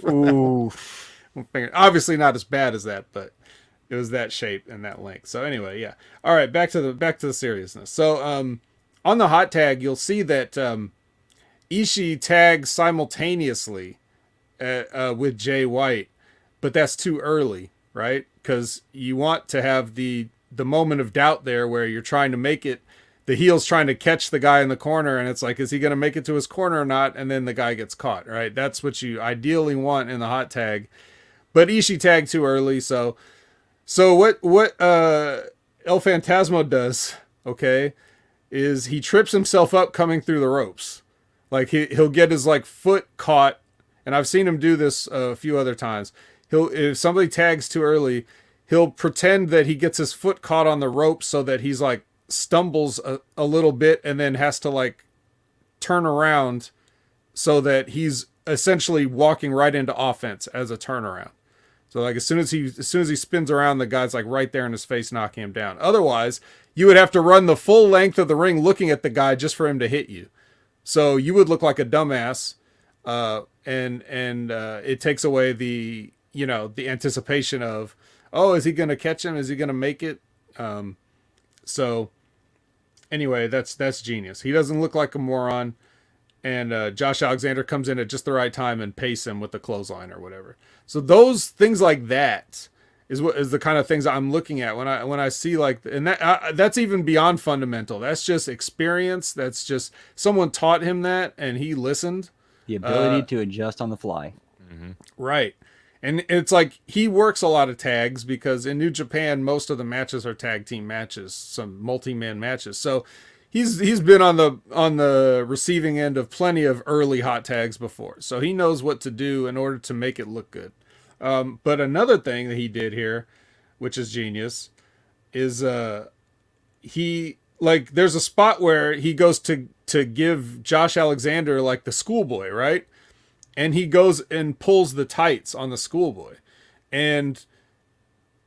[SPEAKER 3] Ooh.
[SPEAKER 1] Obviously not as bad as that, but it was that shape and that length. So anyway, yeah. All right, back to the seriousness. So on the hot tag, you'll see that Ishii tags simultaneously with Jay White. But that's too early, right? Because you want to have the moment of doubt there where you're trying to make it, the heel's trying to catch the guy in the corner, and it's like, is he going to make it to his corner or not? And then the guy gets caught, right? That's what you ideally want in the hot tag. But Ishii tagged too early, so what El Phantasmo does, okay, is he trips himself up coming through the ropes. Like he'll get his like foot caught, and I've seen him do this a few other times. If somebody tags too early, he'll pretend that he gets his foot caught on the rope so that he's like stumbles a little bit and then has to like turn around so that he's essentially walking right into offense as a turnaround. So like as soon as he spins around, the guy's like right there in his face, knocking him down. Otherwise, you would have to run the full length of the ring looking at the guy just for him to hit you. So you would look like a dumbass, and it takes away the anticipation of, oh, is he going to catch him? Is he going to make it? So anyway, that's genius. He doesn't look like a moron. and Josh Alexander comes in at just the right time and pace him with the clothesline or whatever. So those things like that is what is the kind of things I'm looking at when I see like, and that's even beyond fundamental. That's just experience. That's just someone taught him that and he listened.
[SPEAKER 3] The ability to adjust on the fly.
[SPEAKER 1] Right. And it's like he works a lot of tags because in New Japan most of the matches are tag team matches, some multi-man matches. So he's been on the receiving end of plenty of early hot tags before. So he knows what to do in order to make it look good. But another thing that he did here, which is genius, is he like there's a spot where he goes to give Josh Alexander like the schoolboy, right? And he goes and pulls the tights on the schoolboy. And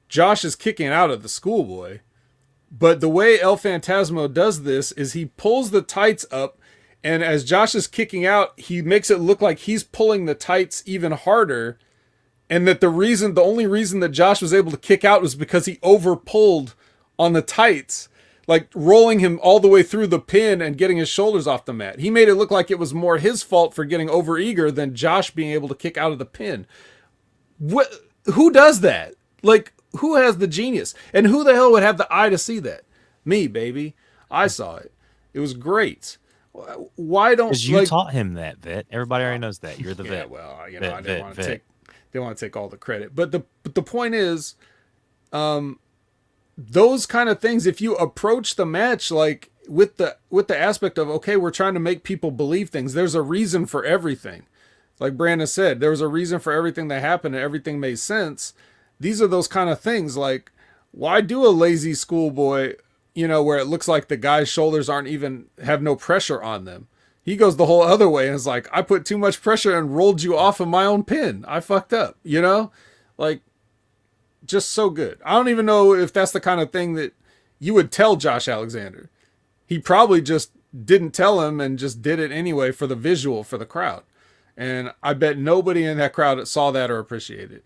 [SPEAKER 1] Josh is kicking out of the schoolboy. But the way El Phantasmo does this is he pulls the tights up. And as Josh is kicking out, he makes it look like he's pulling the tights even harder. And that the only reason that Josh was able to kick out was because he over pulled on the tights. Like rolling him all the way through the pin and getting his shoulders off the mat. He made it look like it was more his fault for getting over eager than Josh being able to kick out of the pin. Who does that? Like, who has the genius? And who the hell would have the eye to see that? Me, baby. I saw it. It was great. Why don't
[SPEAKER 2] Because you taught him that, Vet. Everybody already knows that. You're the vet.
[SPEAKER 1] Yeah, well, you know,
[SPEAKER 2] vet,
[SPEAKER 1] I didn't want to take all the credit. But the point is, those kind of things, if you approach the match like with the aspect of, okay, we're trying to make people believe things, there's a reason for everything. Like Brandon said, there was a reason for everything that happened and everything made sense. These are those kind of things. Like, why do a lazy schoolboy, you know, where it looks like the guy's shoulders have no pressure on them? He goes the whole other way and is like, I put too much pressure and rolled you off of my own pin. I fucked up, you know? Like, just so good. I don't even know if that's the kind of thing that you would tell Josh Alexander. He probably just didn't tell him and just did it anyway for the visual for the crowd. And I bet nobody in that crowd saw that or appreciated it.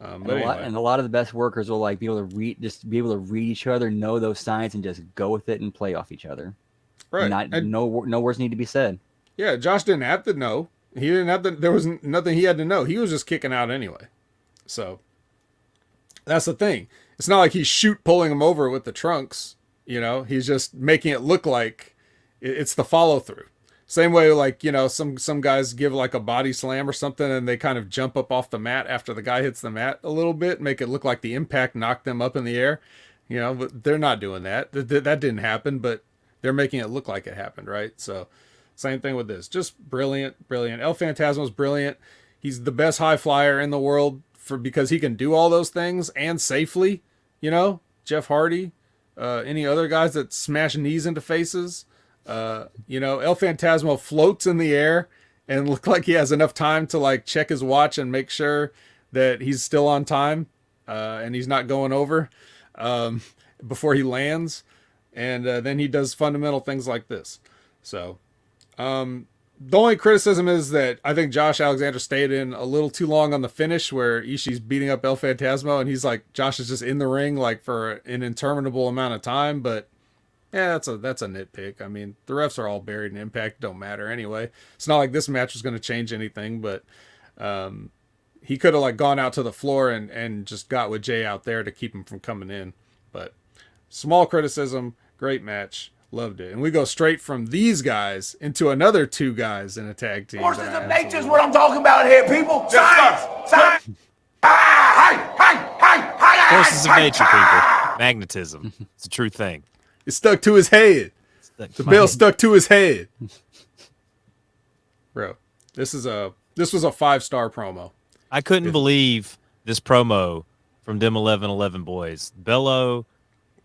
[SPEAKER 3] And a lot of the best workers will like be able to read each other, know those signs, and just go with it and play off each other.
[SPEAKER 1] Right.
[SPEAKER 3] No words need to be said.
[SPEAKER 1] Yeah, Josh didn't have to know. He didn't have to. There was nothing he had to know. He was just kicking out anyway. So that's the thing. It's not like he's pulling him over with the trunks. You know, he's just making it look like it's the follow through. Same way, like, you know, some guys give like a body slam or something and they kind of jump up off the mat after the guy hits the mat a little bit, make it look like the impact knocked them up in the air. You know, but they're not doing that. That didn't happen, but they're making it look like it happened, right? So same thing with this. Just brilliant. El Phantasmo's brilliant. He's the best high flyer in the world because he can do all those things and safely. You know, Jeff Hardy, any other guys that smash knees into faces. You know, El Phantasmo floats in the air and look like he has enough time to like check his watch and make sure that he's still on time and he's not going over before he lands. And then he does fundamental things like this. So the only criticism is that I think Josh Alexander stayed in a little too long on the finish where Ishii's beating up El Phantasmo and he's like, Josh is just in the ring like for an interminable amount of time. But yeah, that's a nitpick. I mean, the refs are all buried in Impact. Don't matter anyway. It's not like this match was going to change anything, but he could have like gone out to the floor and just got with Jay out there to keep him from coming in. But small criticism, great match. Loved it. And we go straight from these guys into another two guys in a tag team.
[SPEAKER 4] Forces of nature is what I'm talking about here, people. Science!
[SPEAKER 2] Forces of nature, people. Magnetism. It's a true thing.
[SPEAKER 1] It stuck to his head. The bell stuck to his head. Bro, this was a 5-star promo.
[SPEAKER 2] I couldn't believe this promo from them 11 boys. Bello,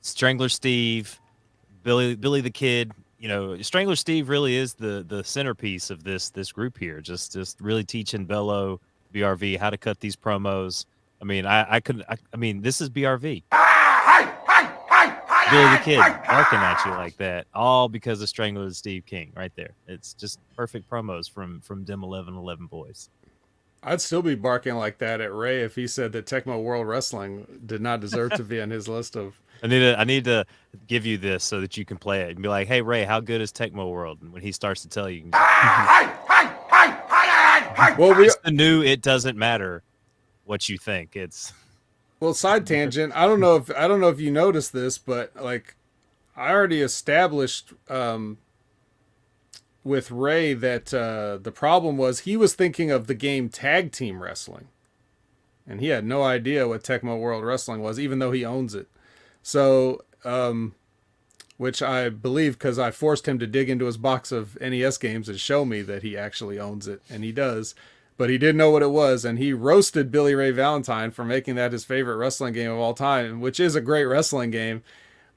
[SPEAKER 2] Strangler Steve, Billy the Kid. You know, Strangler Steve really is the centerpiece of this group here. Just really teaching Bello, BRV, how to cut these promos. I mean, I mean, this is BRV. Billy the Kid barking at you like that, all because of Strangler Steve King right there. It's just perfect promos from them 11 boys.
[SPEAKER 1] I'd still be barking like that at Ray if he said that Tecmo World Wrestling did not deserve to be on his list of
[SPEAKER 2] I need to give you this so that you can play it and be like, "Hey Ray, how good is Tecmo World?" And when he starts to tell you, you can
[SPEAKER 1] Well,
[SPEAKER 2] it's the new. It doesn't matter what you think. It's
[SPEAKER 1] side tangent. I don't know if you noticed this, but like I already established with Ray that the problem was he was thinking of the game Tag Team Wrestling, and he had no idea what Tecmo World Wrestling was, even though he owns it. So, which I believe because I forced him to dig into his box of NES games and show me that he actually owns it, and he does. But he didn't know what it was, and he roasted Billy Ray Valentine for making that his favorite wrestling game of all time, which is a great wrestling game.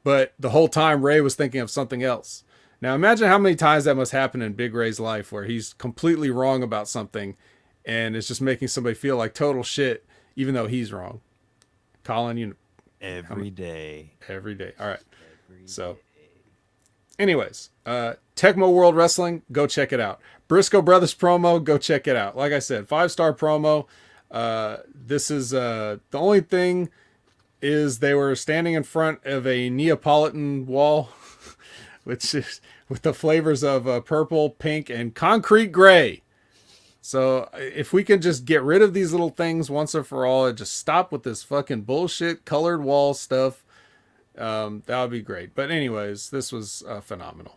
[SPEAKER 1] But the whole time, Ray was thinking of something else. Now, imagine how many times that must happen in Big Ray's life where he's completely wrong about something, and it's just making somebody feel like total shit, even though he's wrong. Colin, you know.
[SPEAKER 2] every day.
[SPEAKER 1] Every day. All right. So, anyways, Tecmo World Wrestling, go check it out. Briscoe Brothers promo, go check it out. Like I said, 5-star promo. This is the only thing is they were standing in front of a Neapolitan wall, which is with the flavors of purple, pink, and concrete gray. So if we can just get rid of these little things once and for all and just stop with this fucking bullshit colored wall stuff, that would be great. But anyways, this was phenomenal.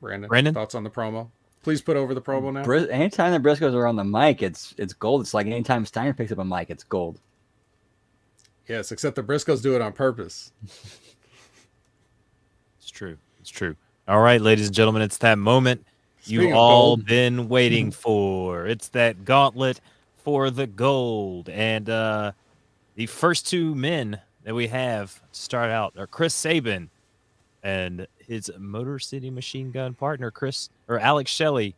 [SPEAKER 1] Brandon, thoughts on the promo? Please put over the promo now.
[SPEAKER 3] Anytime the Briscoes are on the mic, it's gold. It's like anytime Steiner picks up a mic, it's gold.
[SPEAKER 1] Yes, except the Briscoes do it on purpose.
[SPEAKER 2] It's true. It's true. All right, ladies and gentlemen, it's that moment you've all been waiting for. It's that gauntlet for the gold. And the first two men that we have to start out are Chris Sabin and his Motor City Machine Gun partner, Alex Shelley.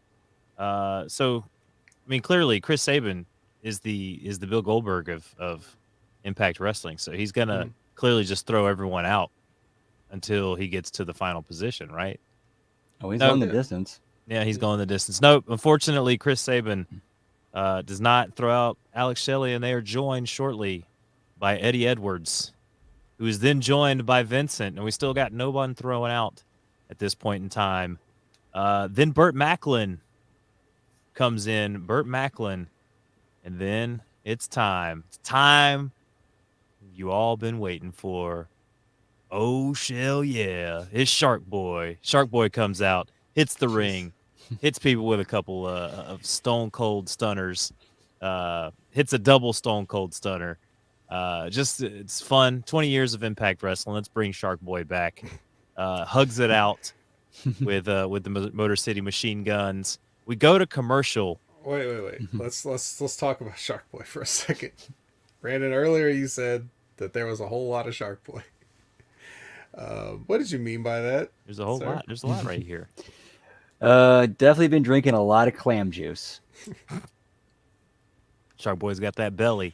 [SPEAKER 2] So, I mean, clearly, Chris Sabin is the Bill Goldberg of Impact Wrestling. So he's gonna clearly just throw everyone out until he gets to the final position, right?
[SPEAKER 3] Oh, he's going the distance.
[SPEAKER 2] Yeah, he's going the distance. No, unfortunately, Chris Sabin does not throw out Alex Shelley, and they are joined shortly by Eddie Edwards, who is then joined by Vincent, and we still got no one thrown out at this point in time. Then Burt Macklin comes in. Burt Macklin, and then it's time. It's time you all been waiting for. Oh, shell yeah. It's Shark Boy. Shark Boy comes out, hits the ring, hits people with a couple of stone cold stunners, hits a double stone cold stunner. Just it's fun. 20 years of Impact Wrestling. Let's bring Shark Boy back. Hugs it out with the Motor City Machine Guns. We go to commercial.
[SPEAKER 1] Wait. Let's talk about Shark Boy for a second. Brandon, earlier you said that there was a whole lot of Shark Boy. What did you mean by that?
[SPEAKER 2] There's a whole lot. There's a lot right here.
[SPEAKER 3] Definitely been drinking a lot of clam juice.
[SPEAKER 2] Shark Boy's got that belly,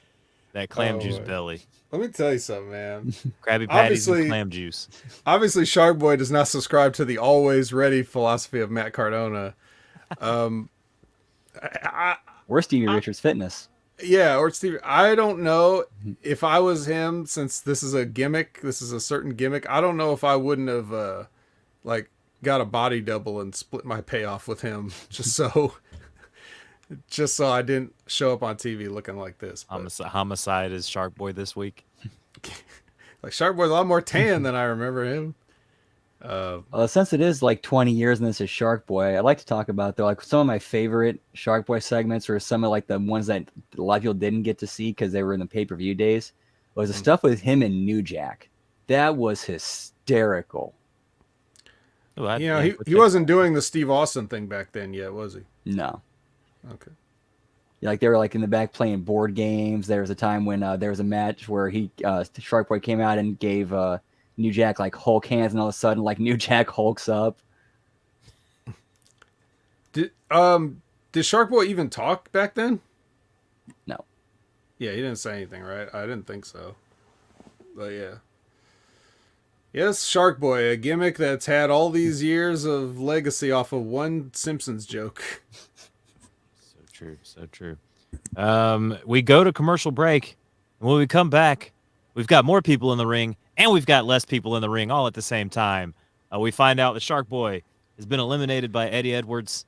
[SPEAKER 2] that clam juice belly.
[SPEAKER 1] Let me tell you something, man.
[SPEAKER 2] Krabby Patties and clam juice.
[SPEAKER 1] Obviously, Shark Boy does not subscribe to the always ready philosophy of Matt Cardona.
[SPEAKER 3] We're Stevie Richards Fitness.
[SPEAKER 1] Yeah, or Steve. I don't know if I was him, since this is a gimmick. This is a certain gimmick. I don't know if I wouldn't have got a body double and split my payoff with him just so I didn't show up on TV looking like this.
[SPEAKER 2] Homicide is Shark Boy this week.
[SPEAKER 1] Like Shark Boy's a lot more tan than I remember him.
[SPEAKER 3] Since it is like 20 years and this is Shark Boy, I'd like to talk about like some of my favorite Shark Boy segments, or some of like the ones that a lot of people didn't get to see because they were in the pay-per-view days. Was the stuff with him and New Jack. That was hysterical.
[SPEAKER 2] Oh,
[SPEAKER 1] he wasn't doing the Steve Austin thing back then yet, was he?
[SPEAKER 3] No.
[SPEAKER 1] Okay.
[SPEAKER 3] Like they were like in the back playing board games. There was a time when there was a match where Shark Boy came out and gave New Jack like Hulk hands, and all of a sudden like New Jack hulks up.
[SPEAKER 1] Did Shark Boy even talk back then?
[SPEAKER 3] No.
[SPEAKER 1] Yeah, he didn't say anything, right? I didn't think so. But yeah. Yes, Shark Boy, a gimmick that's had all these years of legacy off of one Simpsons joke.
[SPEAKER 2] So true. We go to commercial break, and when we come back, we've got more people in the ring, and we've got less people in the ring all at the same time. We find out the Shark Boy has been eliminated by Eddie Edwards,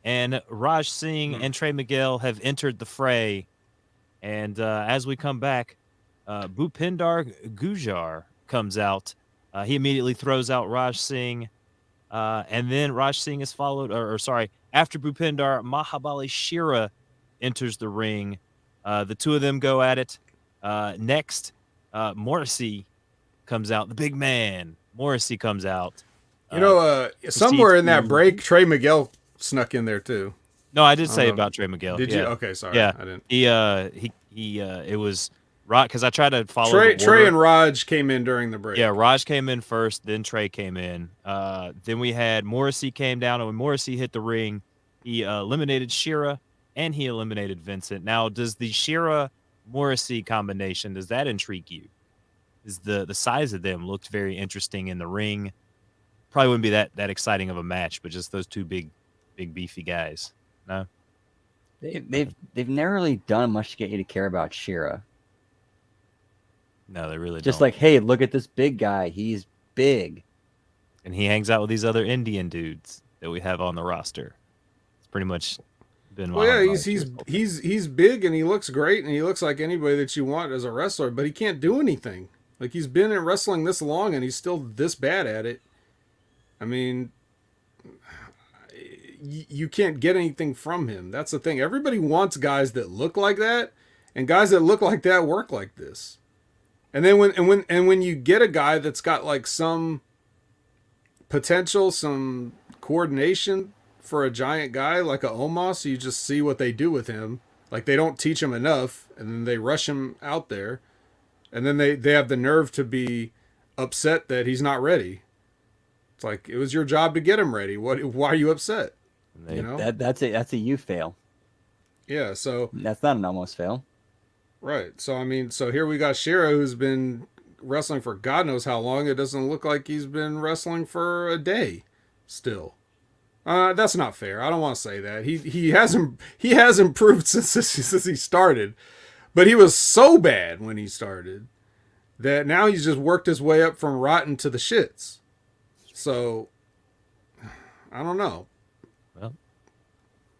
[SPEAKER 2] and Raj Singh and Trey Miguel have entered the fray. And as we come back, Bhupender Gujar comes out. He immediately throws out Raj Singh. And then Raj Singh is followed, after Bhupender, Mahabali Shira enters the ring. The two of them go at it. Next, Morrissey comes out. The big man, Morrissey, comes out.
[SPEAKER 1] Somewhere in that break, Trey Miguel snuck in there too.
[SPEAKER 2] No, I did say about Trey Miguel.
[SPEAKER 1] Did you? Okay, sorry.
[SPEAKER 2] Yeah,
[SPEAKER 1] I didn't.
[SPEAKER 2] It was Raj, because I tried to follow
[SPEAKER 1] Trey and Raj came in during the break.
[SPEAKER 2] Yeah, Raj came in first, then Trey came in. Then we had Morrissey came down, and when Morrissey hit the ring, he eliminated Shira and he eliminated Vincent. Now, does the Shira Morrissey combination, does that intrigue you? Is the size of them looked very interesting in the ring? Probably wouldn't be that exciting of a match, but just those two big beefy guys. No,
[SPEAKER 3] They've never really done much to get you to care about Shira.
[SPEAKER 2] No, they really
[SPEAKER 3] just
[SPEAKER 2] don't.
[SPEAKER 3] like, hey, look at this big guy. He's big,
[SPEAKER 2] and he hangs out with these other Indian dudes that we have on the roster. It's pretty much been.
[SPEAKER 1] Well, yeah, he's big and he looks great and he looks like anybody that you want as a wrestler, but he can't do anything. Like, he's been in wrestling this long and he's still this bad at it. I mean, you can't get anything from him. That's the thing. Everybody wants guys that look like that, and guys that look like that work like this. And then when you get a guy that's got like some potential, some coordination for a giant guy like a Omos, you just see what they do with him. Like, they don't teach him enough, and then they rush him out there, and then they have the nerve to be upset that he's not ready. It's like, it was your job to get him ready. Why are you upset?
[SPEAKER 3] That's a you fail.
[SPEAKER 1] Yeah, so
[SPEAKER 3] that's not an almost fail.
[SPEAKER 1] Right. So I mean, here we got Shira, who's been wrestling for God knows how long. It doesn't look like he's been wrestling for a day still. That's not fair. I don't want to say that. He has improved since he started. But he was so bad when he started that now he's just worked his way up from rotten to the shits. So I don't know.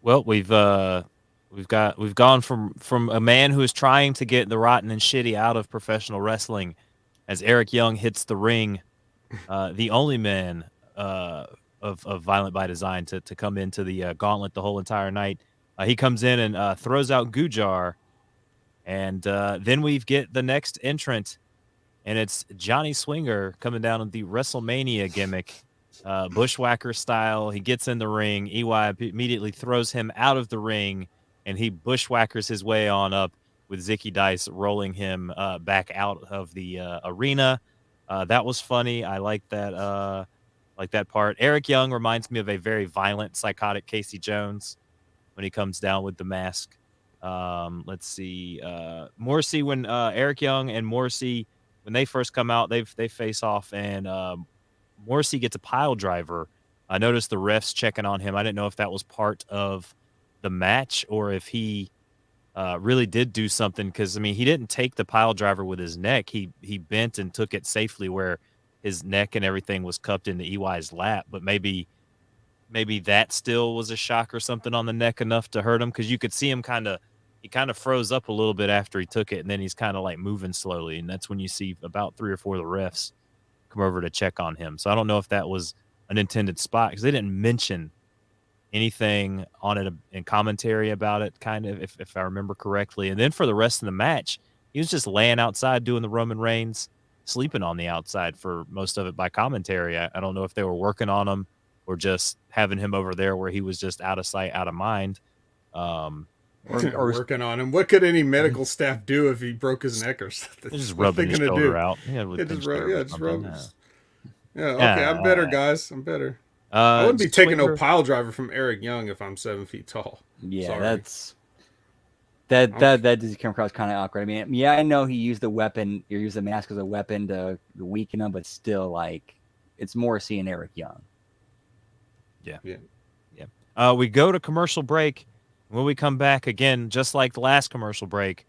[SPEAKER 2] Well, we've gone from a man who is trying to get the rotten and shitty out of professional wrestling, as Eric Young hits the ring, the only man of Violent by Design to come into the Gauntlet the whole entire night. He comes in and throws out Gujar, and then we get the next entrant, and it's Johnny Swinger coming down with the WrestleMania gimmick. Bushwhacker style. He gets in the ring. EY immediately throws him out of the ring, and he bushwhackers his way on up with Zicky Dice rolling him back out of the arena. That was funny. I like that part. Eric Young reminds me of a very violent, psychotic Casey Jones when he comes down with the mask. Let's see. Morrissey, when Eric Young and Morrissey, when they first come out, they face off, and Morrissey gets a pile driver. I noticed the refs checking on him. I didn't know if that was part of the match or if he really did do something, because, I mean, he didn't take the pile driver with his neck. He bent and took it safely where his neck and everything was cupped into EY's lap. But maybe that still was a shock or something on the neck enough to hurt him, because you could see him kind of froze up a little bit after he took it, and then he's kind of like moving slowly. And that's when you see about 3 or 4 of the refs come over to check on him. So I don't know if that was an intended spot, because they didn't mention anything on it in commentary about it, kind of, if I remember correctly. And then for the rest of the match, he was just laying outside doing the Roman Reigns, sleeping on the outside for most of it by commentary. I don't know if they were working on him or just having him over there where he was just out of sight, out of mind.
[SPEAKER 1] Or working on him. What could any medical staff do if he broke his neck or something?
[SPEAKER 2] Just rubbing his shoulder out.
[SPEAKER 1] Yeah, just rub. Yeah, okay, I'm better, guys. I'm better. I wouldn't be taking no pile driver from Eric Young if I'm 7 feet tall.
[SPEAKER 3] Yeah,
[SPEAKER 1] sorry.
[SPEAKER 3] that does come across kind of awkward. I mean, yeah, I know he used the weapon, you use the mask as a weapon to weaken him, but still, like, it's Morrissey and Eric Young.
[SPEAKER 2] Yeah. We go to commercial break. When we come back again, just like the last commercial break,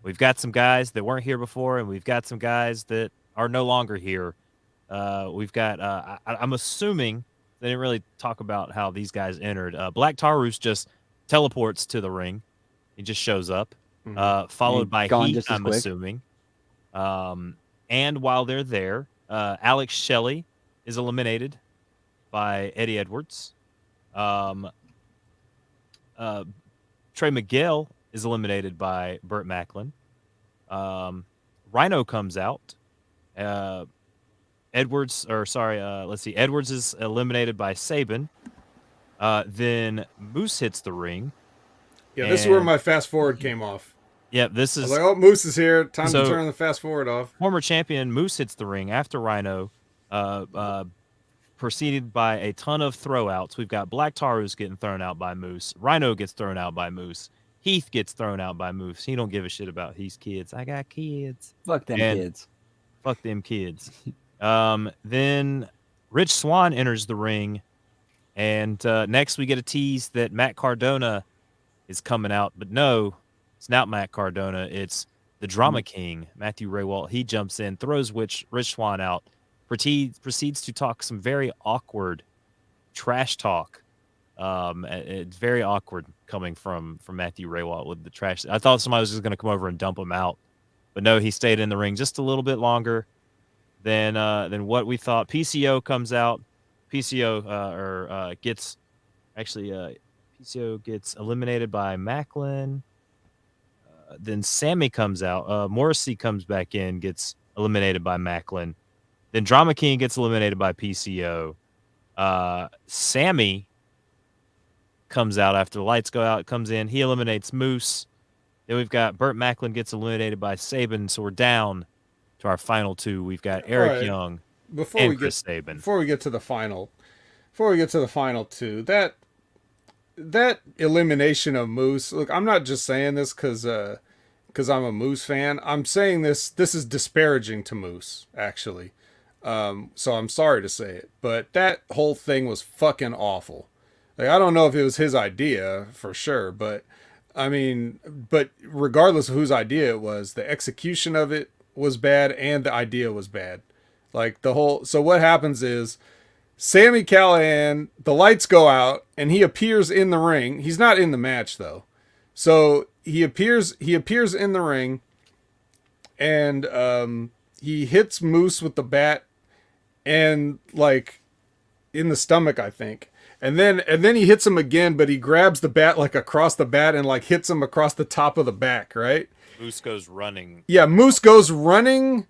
[SPEAKER 2] We've got some guys that weren't here before, and we've got some guys that are no longer here. We've got, I'm assuming they didn't really talk about how these guys entered. Black Taurus just teleports to the ring. He just shows up, followed by
[SPEAKER 3] gone
[SPEAKER 2] Heath,
[SPEAKER 3] just as
[SPEAKER 2] I'm
[SPEAKER 3] quick.
[SPEAKER 2] assuming. And while they're there, Alex Shelley is eliminated by Eddie Edwards. Trey Miguel is eliminated by Burt Macklin. Rhino comes out. Edwards is eliminated by Sabin. Then Moose hits the ring.
[SPEAKER 1] Yeah, this is where my fast forward came off.
[SPEAKER 2] Yeah, this
[SPEAKER 1] I
[SPEAKER 2] is
[SPEAKER 1] was like, oh, Moose is here. Time
[SPEAKER 2] So-
[SPEAKER 1] to turn the fast forward off.
[SPEAKER 2] former champion Moose hits the ring after Rhino, preceded by a ton of throwouts. We've got Black Taurus getting thrown out by Moose. Rhino gets thrown out by Moose. Heath gets thrown out by Moose. He don't give a shit about Heath's kids. I got kids.
[SPEAKER 3] Fuck them
[SPEAKER 2] And-
[SPEAKER 3] kids.
[SPEAKER 2] Fuck them kids. Then Rich Swann enters the ring, and next we get a tease that Matt Cardona is coming out, but no, it's not Matt Cardona. It's the Drama King, Matthew Raywalt. He jumps in, throws Rich Swann out, proceeds to talk some very awkward trash talk. It's very awkward coming from Matthew Raywalt with the trash. I thought somebody was just going to come over and dump him out, but no, he stayed in the ring just a little bit longer than what we thought. PCO comes out. PCO gets eliminated by Macklin. Then Sammy comes out. Morrissey comes back in, gets eliminated by Macklin. Then Drama King gets eliminated by PCO. Sammy comes out after the lights go out, comes in. He eliminates Moose. Then we've got Burt Macklin gets eliminated by Sabin. So we're down to our final two. We've got Eric
[SPEAKER 1] right.
[SPEAKER 2] Young
[SPEAKER 1] Before
[SPEAKER 2] and
[SPEAKER 1] we get
[SPEAKER 2] Chris Sabin.
[SPEAKER 1] before we get to the final two, that elimination of Moose. Look, I'm not just saying this because I'm a Moose fan. I'm saying this is disparaging to Moose, actually. So I'm sorry to say it, but that whole thing was fucking awful. Like, I don't know if it was his idea for sure, but regardless of whose idea it was, the execution of it was bad and the idea was bad. Like so what happens is Sami Callihan, the lights go out and he appears in the ring. He's not in the match though. So he appears in the ring and he hits Moose with the bat and like in the stomach, I think. And then he hits him again, but he grabs the bat like across the bat and like hits him across the top of the back, right?
[SPEAKER 2] Moose goes running.
[SPEAKER 1] Yeah, Moose goes running,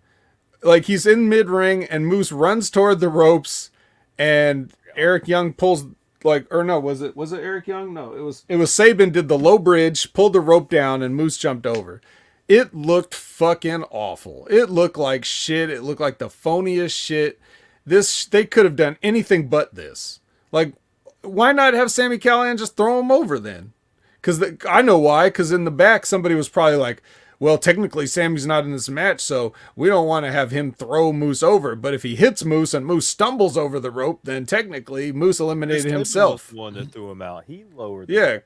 [SPEAKER 1] like he's in mid-ring, and Moose runs toward the ropes, and Eric Young pulls was it Eric Young? No, it was Sabin did the low bridge, pulled the rope down, and Moose jumped over. It looked fucking awful. It looked like shit. It looked like the phoniest shit. They could have done anything but this. Like, why not have Sami Callihan just throw him over then? Because I know why. Because in the back, somebody was probably like, well, technically Sammy's not in this match, so we don't want to have him throw Moose over. But if he hits Moose and Moose stumbles over the rope, then technically Moose eliminated himself.
[SPEAKER 2] The one that threw him out. He lowered.
[SPEAKER 1] Yeah,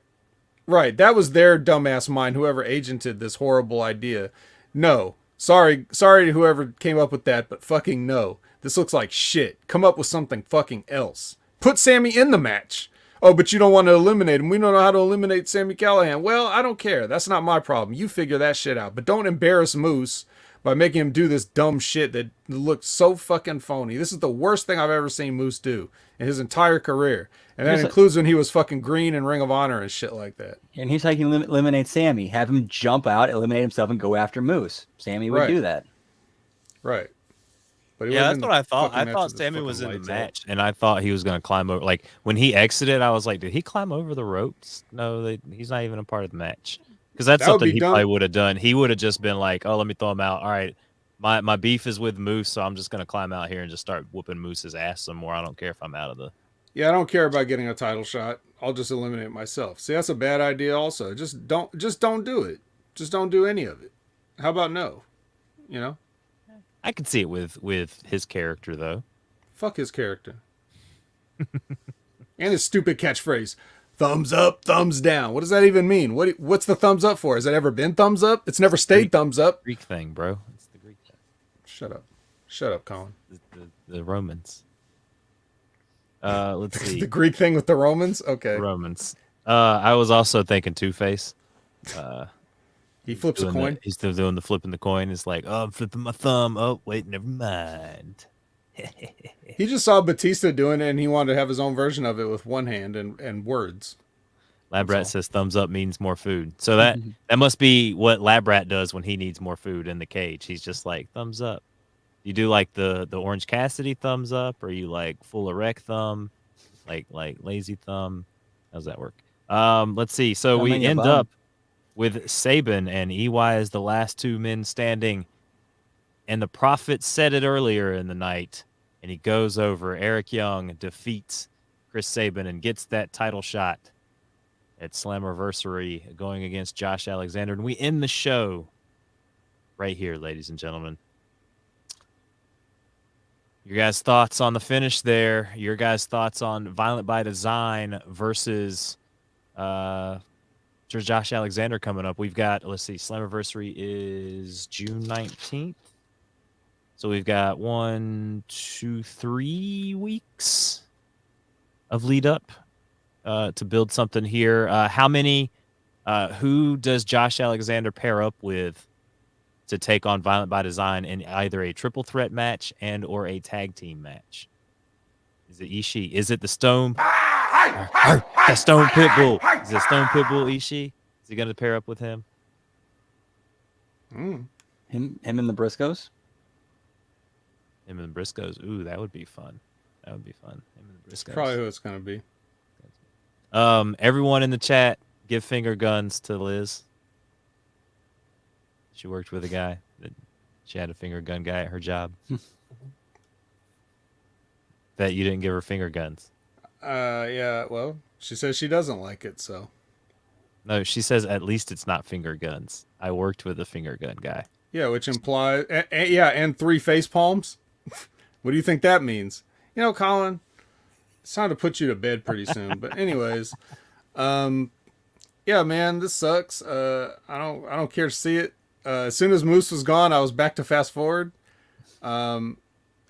[SPEAKER 1] right. That was their dumbass mind, whoever agented this horrible idea. No. Sorry to whoever came up with that, but fucking no. This looks like shit. Come up with something fucking else. Put Sammy in the match. Oh, but you don't want to eliminate him. We don't know how to eliminate Sami Callihan. Well, I don't care. That's not my problem. You figure that shit out. But don't embarrass Moose by making him do this dumb shit that looks so fucking phony. This is the worst thing I've ever seen Moose do in his entire career. And that includes when he was fucking green in Ring of Honor and shit like that.
[SPEAKER 3] And here's how you can eliminate Sammy. Have him jump out, eliminate himself, and go after Moose. Sammy would do that.
[SPEAKER 1] Right. But
[SPEAKER 2] Yeah, that's what I thought. I thought Sammy was in the match, and I thought he was going to climb over. Like, when he exited, I was like, did he climb over the ropes? No, he's not even a part of the match. Because that's something he probably would have done. He would have just been like, oh, let me throw him out. All right, my beef is with Moose, so I'm just going to climb out here and just start whooping Moose's ass some more. I don't care if I'm out of the...
[SPEAKER 1] Yeah, I don't care about getting a title shot. I'll just eliminate myself. See, that's a bad idea also. Just don't do it. Just don't do any of it. How about no? You know?
[SPEAKER 2] I could see it with his character, though.
[SPEAKER 1] Fuck his character. And his stupid catchphrase. thumbs up, thumbs down. What does that even mean? What's the thumbs up for? Has it ever been thumbs up? It's never stayed thumbs up.
[SPEAKER 2] Greek thing, bro. It's the Greek thing.
[SPEAKER 1] Shut up, Colin.
[SPEAKER 2] The Romans. Let's see.
[SPEAKER 1] The Greek thing with the Romans? Okay.
[SPEAKER 2] Romans. I was also thinking Two-Face.
[SPEAKER 1] He flips a coin.
[SPEAKER 2] He's still doing the flipping the coin. It's like, oh, I'm flipping my thumb. Oh, wait, never mind.
[SPEAKER 1] He just saw Batista doing it, and he wanted to have his own version of it with one hand and words.
[SPEAKER 2] Labrat says thumbs up means more food. So that must be what Labrat does when he needs more food in the cage. He's just like, thumbs up. You do like the Orange Cassidy thumbs up, or you like full erect thumb, like lazy thumb? How's that work? Let's see. So we end up with Sabin and EY as the last two men standing. And the Prophet said it earlier in the night, and he goes over. Eric Young defeats Chris Sabin and gets that title shot at Slammiversary going against Josh Alexander. And we end the show right here, ladies and gentlemen. Your guys' thoughts on the finish there. Your guys' thoughts on Violent by Design versus Josh Alexander coming up. We've got, let's see, Slammiversary is June 19th. So we've got 1, 2, 3 weeks of lead up to build something here. Who does Josh Alexander pair up with to take on Violent by Design in either a triple threat match and or a tag team match? Is it Ishii? Is it the Stone? The Stone Pitbull. Is it Stone Pitbull Ishii? Is he going to pair up with him?
[SPEAKER 3] Him and the Briscoes?
[SPEAKER 2] Him and the Briscoes. Ooh, that would be fun. That would be fun. Him and the Briscoes.
[SPEAKER 1] Probably who it's going to be.
[SPEAKER 2] Everyone in the chat, give finger guns to Liz. She worked with a guy that she had a finger gun guy at her job. Bet you didn't give her finger guns.
[SPEAKER 1] Yeah, well, she says she doesn't like it, so.
[SPEAKER 2] No, she says at least it's not finger guns. I worked with a finger gun guy.
[SPEAKER 1] Yeah, which implies, and 3 face palms. What do you think that means? You know, Colin, it's time to put you to bed pretty soon. But anyways, yeah, man, this sucks. I don't care to see it. As soon as Moose was gone, I was back to fast forward. And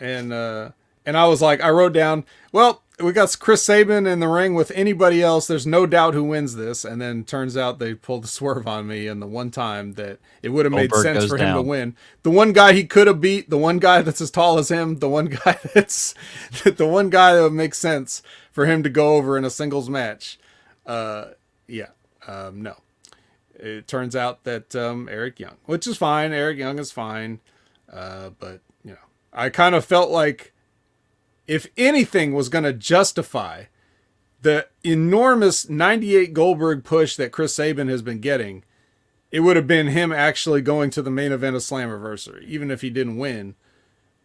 [SPEAKER 1] I was like, I wrote down, well, we got Chris Sabin in the ring with anybody else. There's no doubt who wins this. And then turns out they pulled the swerve on me. And the one time that it would have made sense for him to win, the one guy he could have beat, the one guy that's as tall as him, the one guy the one guy that would make sense for him to go over in a singles match. No. It turns out that Eric Young, which is fine. Eric Young is fine. But, you know, I kind of felt like if anything was going to justify the enormous 98 Goldberg push that Chris Sabin has been getting, it would have been him actually going to the main event of Slammiversary, even if he didn't win.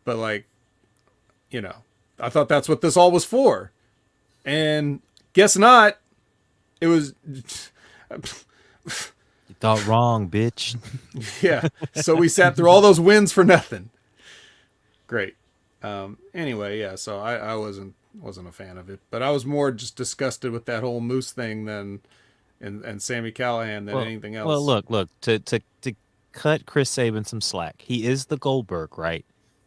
[SPEAKER 1] But, like, you know, I thought that's what this all was for. And guess not. It was...
[SPEAKER 2] You thought wrong, bitch.
[SPEAKER 1] Yeah. So we sat through all those wins for nothing. Great. Anyway, yeah, so I wasn't a fan of it, but I was more just disgusted with that whole Moose thing than and Sami Callihan than anything else.
[SPEAKER 2] Well, look, to cut Chris Sabin some slack. He is the Goldberg, right?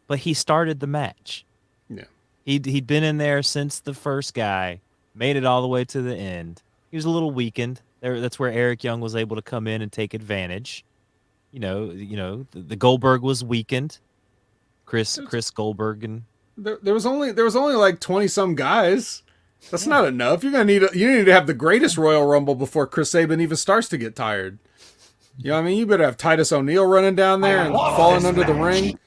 [SPEAKER 2] But he started the match.
[SPEAKER 1] Yeah.
[SPEAKER 2] He'd been in there since the first guy, made it all the way to the end. He was a little weakened. That's where Eric Young was able to come in and take advantage. You know, the Goldberg was weakened. Chris Goldberg and
[SPEAKER 1] there was only like 20 some guys. That's not enough. You need to have the greatest Royal Rumble before Chris Sabin even starts to get tired. You know what I mean? You better have Titus O'Neil running down there and falling under the ring.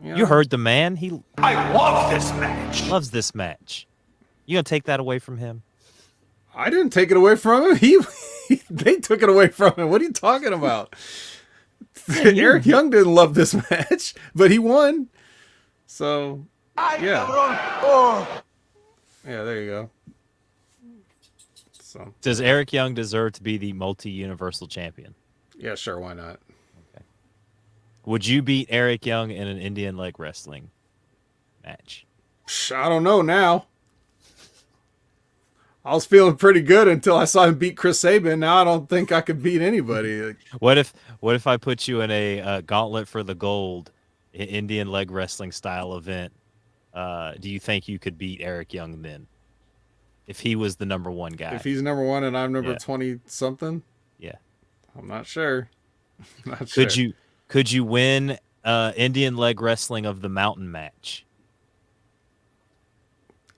[SPEAKER 2] You heard the man.
[SPEAKER 4] I love this match.
[SPEAKER 2] Loves this match. You gonna take that away from him?
[SPEAKER 1] I didn't take it away from him. They took it away from him. What are you talking about? Eric Young didn't love this match, but he won. So, yeah. Yeah, there you go. So,
[SPEAKER 2] does Eric Young deserve to be the multi-universal champion?
[SPEAKER 1] Yeah, sure. Why not?
[SPEAKER 2] Okay. Would you beat Eric Young in an Indian leg wrestling match?
[SPEAKER 1] I don't know now. I was feeling pretty good until I saw him beat Chris Sabin. Now I don't think I could beat anybody.
[SPEAKER 2] What if I put you in a Gauntlet for the Gold Indian leg wrestling style event? Do you think you could beat Eric Young then? If he was the number one guy.
[SPEAKER 1] If he's number one and I'm number 20 something?
[SPEAKER 2] Yeah.
[SPEAKER 1] I'm not sure. Not sure.
[SPEAKER 2] Could you win Indian leg wrestling of the mountain match?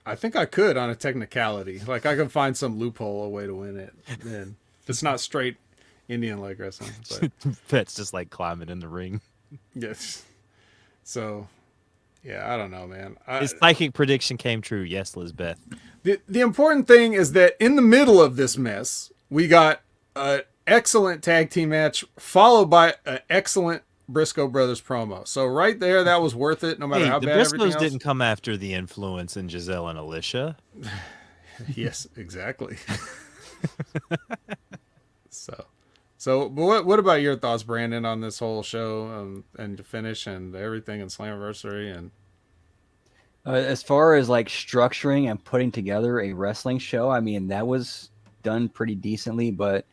[SPEAKER 1] I think I could on a technicality. Like I could find some loophole, a way to win it. Then if it's not straight Indian leg wrestling. But
[SPEAKER 2] That's just like climbing in the ring.
[SPEAKER 1] yes. So yeah, I don't know, man.
[SPEAKER 2] His psychic prediction came true. Yes, Lizbeth.
[SPEAKER 1] The important thing is that in the middle of this mess, we got an excellent tag team match followed by an excellent Briscoe Brothers promo. So right there, that was worth it, no matter how
[SPEAKER 2] the
[SPEAKER 1] bad everything
[SPEAKER 2] Briscoes
[SPEAKER 1] else.
[SPEAKER 2] didn't come after the influence in Giselle and Alisha.
[SPEAKER 1] Yes, exactly. So, but what about your thoughts, Brandon, on this whole show and the finish and everything and Slammiversary and?
[SPEAKER 3] As far as like structuring and putting together a wrestling show, I mean, that was done pretty decently, but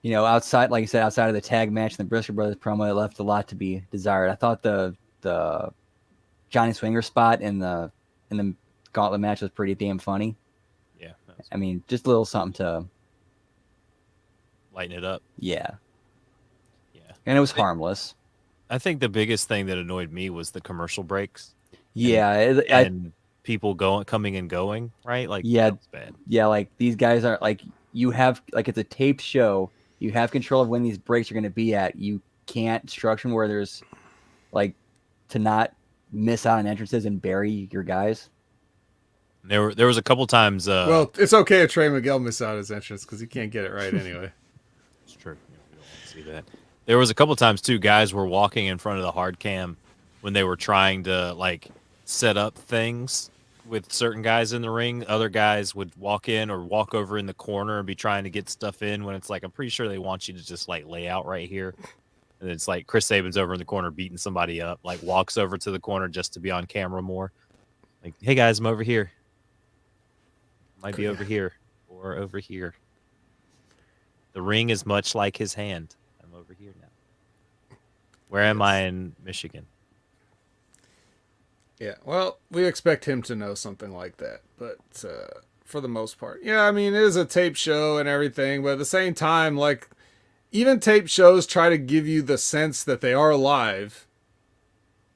[SPEAKER 3] you know, outside, like I said, outside of the tag match and the Briscoe Brothers promo, it left a lot to be desired. I thought the Johnny Swinger spot in the Gauntlet match was pretty damn funny.
[SPEAKER 2] Yeah.
[SPEAKER 3] I mean, just a little something to
[SPEAKER 2] lighten it up.
[SPEAKER 3] Yeah.
[SPEAKER 2] Yeah.
[SPEAKER 3] And it was harmless.
[SPEAKER 2] I think the biggest thing that annoyed me was the commercial breaks.
[SPEAKER 3] Yeah.
[SPEAKER 2] And people coming and going, right? Like,
[SPEAKER 3] yeah,
[SPEAKER 2] that's bad.
[SPEAKER 3] Yeah, like these guys are like, you have, like, it's a taped show. You have control of when these breaks are going to be at. You can't structure them where there's like to not miss out on entrances and bury your guys.
[SPEAKER 2] There was a couple times.
[SPEAKER 1] Well, it's okay if Trey Miguel miss out his entrance because he can't get it right anyway.
[SPEAKER 2] It's true. We don't want to see that. There was a couple times too. Guys were walking in front of the hard cam when they were trying to like set up things with certain guys in the ring. Other guys would walk in or walk over in the corner and be trying to get stuff in when it's like, I'm pretty sure they want you to just like lay out right here. And it's like Chris Sabin's over in the corner beating somebody up, like walks over to the corner just to be on camera more. Like, hey guys, I'm over here. Might be over here or over here. The ring is much like his hand. I'm over here now. Where am I in Michigan?
[SPEAKER 1] Yeah, well, we expect him to know something like that, but for the most part, yeah, I mean, it is a tape show and everything, but at the same time, like, even tape shows try to give you the sense that they are live,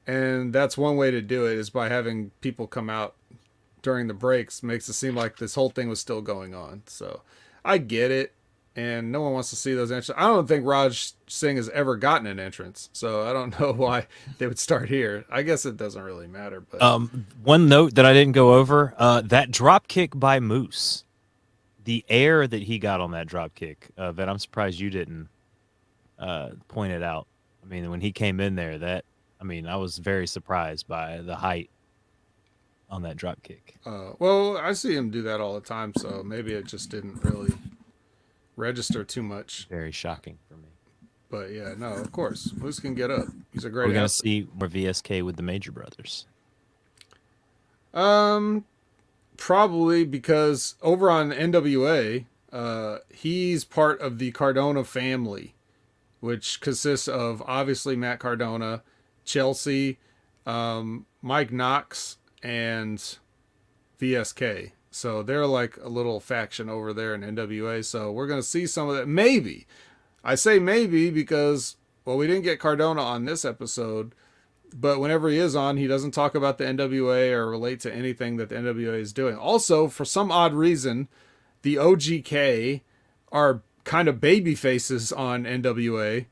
[SPEAKER 1] and that's one way to do it is by having people come out during the breaks. Makes it seem like this whole thing was still going on. So I get it. And no one wants to see those entrances. I don't think Raj Singh has ever gotten an entrance, so I don't know why they would start here. I guess it doesn't really matter. But
[SPEAKER 2] one note that I didn't go over: that drop kick by Moose, the air that he got on that drop kick. That I'm surprised you didn't point it out. I mean, when he came in there, I was very surprised by the height on that drop kick.
[SPEAKER 1] Well, I see him do that all the time, so maybe it just didn't really register too much.
[SPEAKER 2] Very shocking for me.
[SPEAKER 1] But yeah, no, of course, Moose can get up. He's a great.
[SPEAKER 2] We're gonna
[SPEAKER 1] athlete.
[SPEAKER 2] see more VSK with the Major Brothers.
[SPEAKER 1] Probably because over on NWA, he's part of the Cardona family, which consists of obviously Matt Cardona, Chelsea, Mike Knox, and VSK. So they're like a little faction over there in NWA. So we're going to see some of that. Maybe. I say maybe because, well, we didn't get Cardona on this episode, but whenever he is on, he doesn't talk about the NWA or relate to anything that the NWA is doing. Also, for some odd reason, the OGK are kind of baby faces on NWA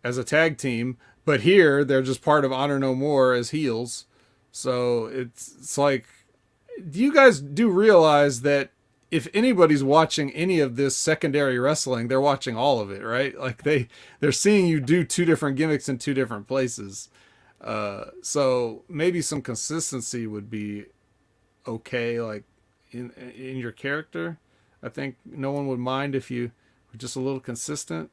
[SPEAKER 1] as a tag team, but here they're just part of Honor No More as heels. So it's like, do you guys do realize that if anybody's watching any of this secondary wrestling, they're watching all of it, right? Like they're seeing you do two different gimmicks in two different places. So maybe some consistency would be okay, like in your character. I think no one would mind if you were just a little consistent,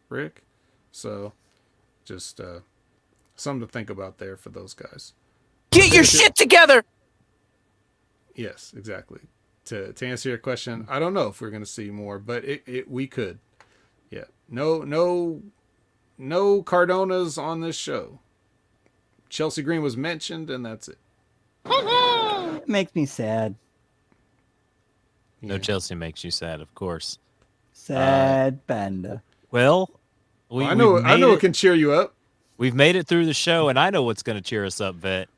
[SPEAKER 1] Rick. So just something to think about there for those guys.
[SPEAKER 2] Get your shit together.
[SPEAKER 1] Yes, exactly. to answer your question, I don't know if we're going to see more, but we could. Yeah. No Cardonas on this show. Chelsea Green was mentioned, and that's it.
[SPEAKER 3] It makes me sad.
[SPEAKER 2] No, Chelsea makes you sad, of course.
[SPEAKER 3] Sad panda.
[SPEAKER 2] Well,
[SPEAKER 1] I know it can cheer you up.
[SPEAKER 2] We've made it through the show, and I know what's going to cheer us up, Vet.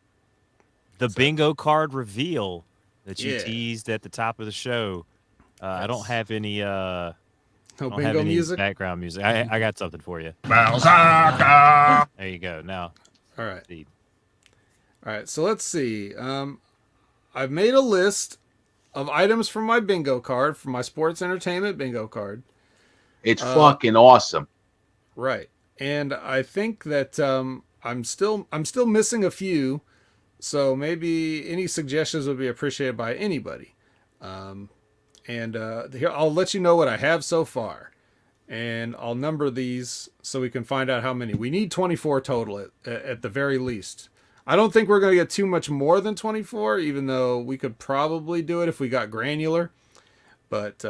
[SPEAKER 2] The bingo card reveal that you teased at the top of the show. I don't have any
[SPEAKER 1] bingo music?
[SPEAKER 2] Background music. I got something for you. There you go. Now.
[SPEAKER 1] All right. All right. So let's see. I've made a list of items from my bingo card, from my sports entertainment bingo card.
[SPEAKER 4] It's fucking awesome.
[SPEAKER 1] Right. And I think that I'm still missing a few, so maybe any suggestions would be appreciated by anybody. Here, I'll let you know what I have so far, and I'll number these so we can find out how many. We need 24 total at the very least. I don't think we're going to get too much more than 24, even though we could probably do it if we got granular. But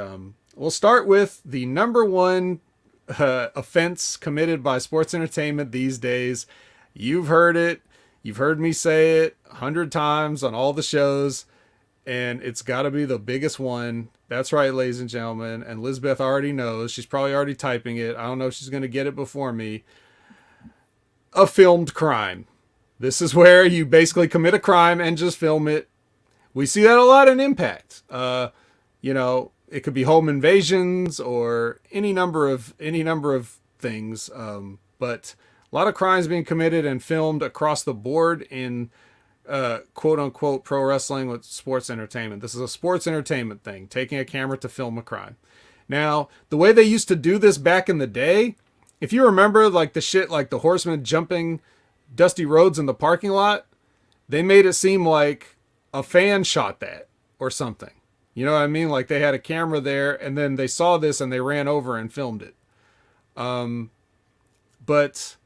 [SPEAKER 1] we'll start with the number one offense committed by sports entertainment these days. You've heard it. You've heard me say it 100 times on all the shows, and it's got to be the biggest one. That's right, ladies and gentlemen. And Lizbeth already knows. She's probably already typing it. I don't know if she's going to get it before me. A filmed crime. This is where you basically commit a crime and just film it. We see that a lot in Impact. It could be home invasions or any number of things. But a lot of crimes being committed and filmed across the board in quote unquote pro wrestling with sports entertainment. This is a sports entertainment thing, taking a camera to film a crime. Now, the way they used to do this back in the day, if you remember like the shit like the Horsemen jumping Dusty Rhodes in the parking lot, they made it seem like a fan shot that or something. You know what I mean? Like they had a camera there and then they saw this and they ran over and filmed it. But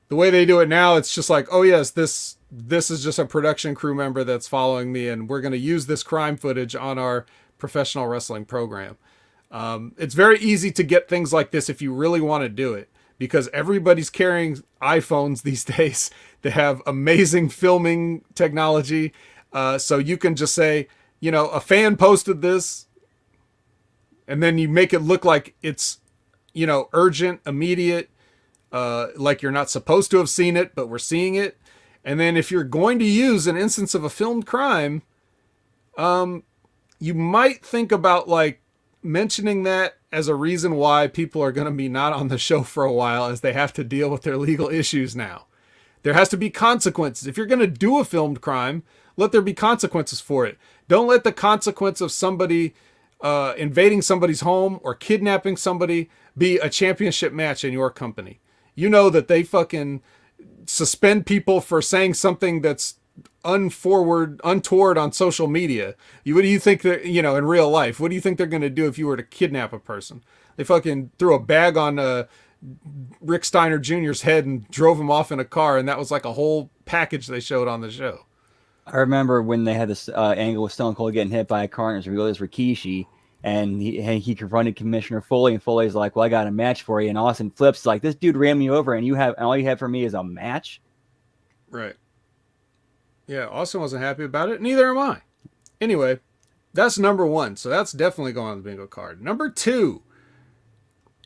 [SPEAKER 1] the way they do it now, it's just like, oh yes, this is just a production crew member that's following me and we're going to use this crime footage on our professional wrestling program. It's very easy to get things like this if you really want to do it, because everybody's carrying iPhones these days that have amazing filming technology. So you can just say, a fan posted this, and then you make it look like it's, urgent, immediate, like you're not supposed to have seen it, but we're seeing it. And then if you're going to use an instance of a filmed crime, you might think about like mentioning that as a reason why people are going to be not on the show for a while as they have to deal with their legal issues now. There has to be consequences. If you're going to do a filmed crime, let there be consequences for it. Don't let the consequence of somebody invading somebody's home or kidnapping somebody be a championship match in your company. You know that they fucking suspend people for saying something that's untoward on social media. What do you think that, in real life, what do you think they're going to do if you were to kidnap a person? They fucking threw a bag on Rick Steiner Jr.'s head and drove him off in a car, and that was like a whole package they showed on the show.
[SPEAKER 3] I remember when they had this angle with Stone Cold getting hit by a car and it was revealed as Rikishi, and he confronted Commissioner Foley, and Foley's like, well, I got a match for you. And Austin flips like, this dude ran me over and all you have for me is a match?
[SPEAKER 1] Right. Yeah, Austin wasn't happy about it. Neither am I. Anyway, that's number one. So that's definitely going on the bingo card. Number two,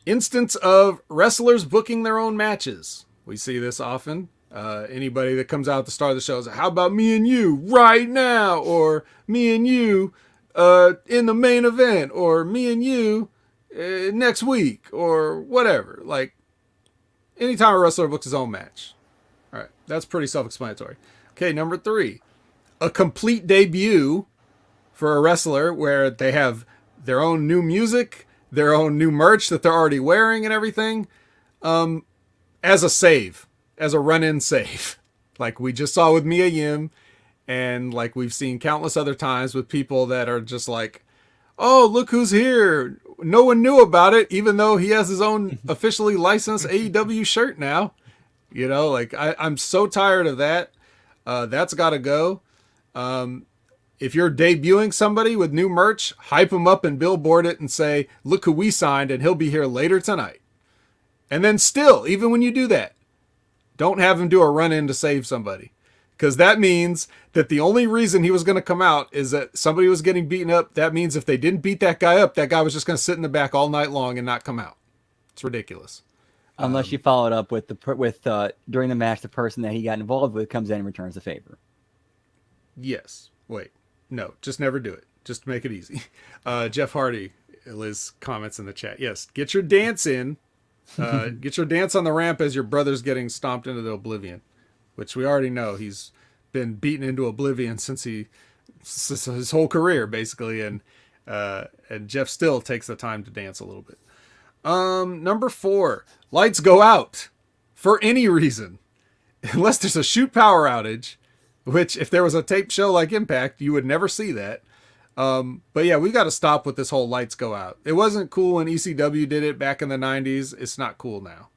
[SPEAKER 1] instance of wrestlers booking their own matches. We see this often. Anybody that comes out at the start of the show is like, how about me and you right now? Or me and you in the main event, or me and you next week, or whatever. Like, anytime a wrestler books his own match. All right, that's pretty self-explanatory. Okay, number three, a complete debut for a wrestler where they have their own new music, their own new merch that they're already wearing and everything, as a save, as a run-in save. Like we just saw with Mia Yim, and like we've seen countless other times with people that are just like, oh, look who's here. No one knew about it, even though he has his own officially licensed AEW shirt now. Like I'm so tired of that. That's got to go. if you're debuting somebody with new merch, hype them up and billboard it and say, look who we signed and he'll be here later tonight. And then still, even when you do that, don't have him do a run-in to save somebody. Because that means that the only reason he was going to come out is that somebody was getting beaten up. That means if they didn't beat that guy up, that guy was just going to sit in the back all night long and not come out. It's ridiculous.
[SPEAKER 3] Unless you follow it up with during the match, the person that he got involved with comes in and returns the favor.
[SPEAKER 1] Yes. Wait. No, just never do it. Just to make it easy. Jeff Hardy, Liz comments in the chat. Yes, get your dance in. Get your dance on the ramp as your brother's getting stomped into the oblivion, which we already know he's been beaten into oblivion since his whole career, basically. And Jeff still takes the time to dance a little bit. Number 4, lights go out for any reason, unless there's a shoot power outage, which if there was a tape show like Impact, you would never see that. But yeah, we got to stop with this whole lights go out. It wasn't cool when ECW did it back in the 90s. It's not cool now.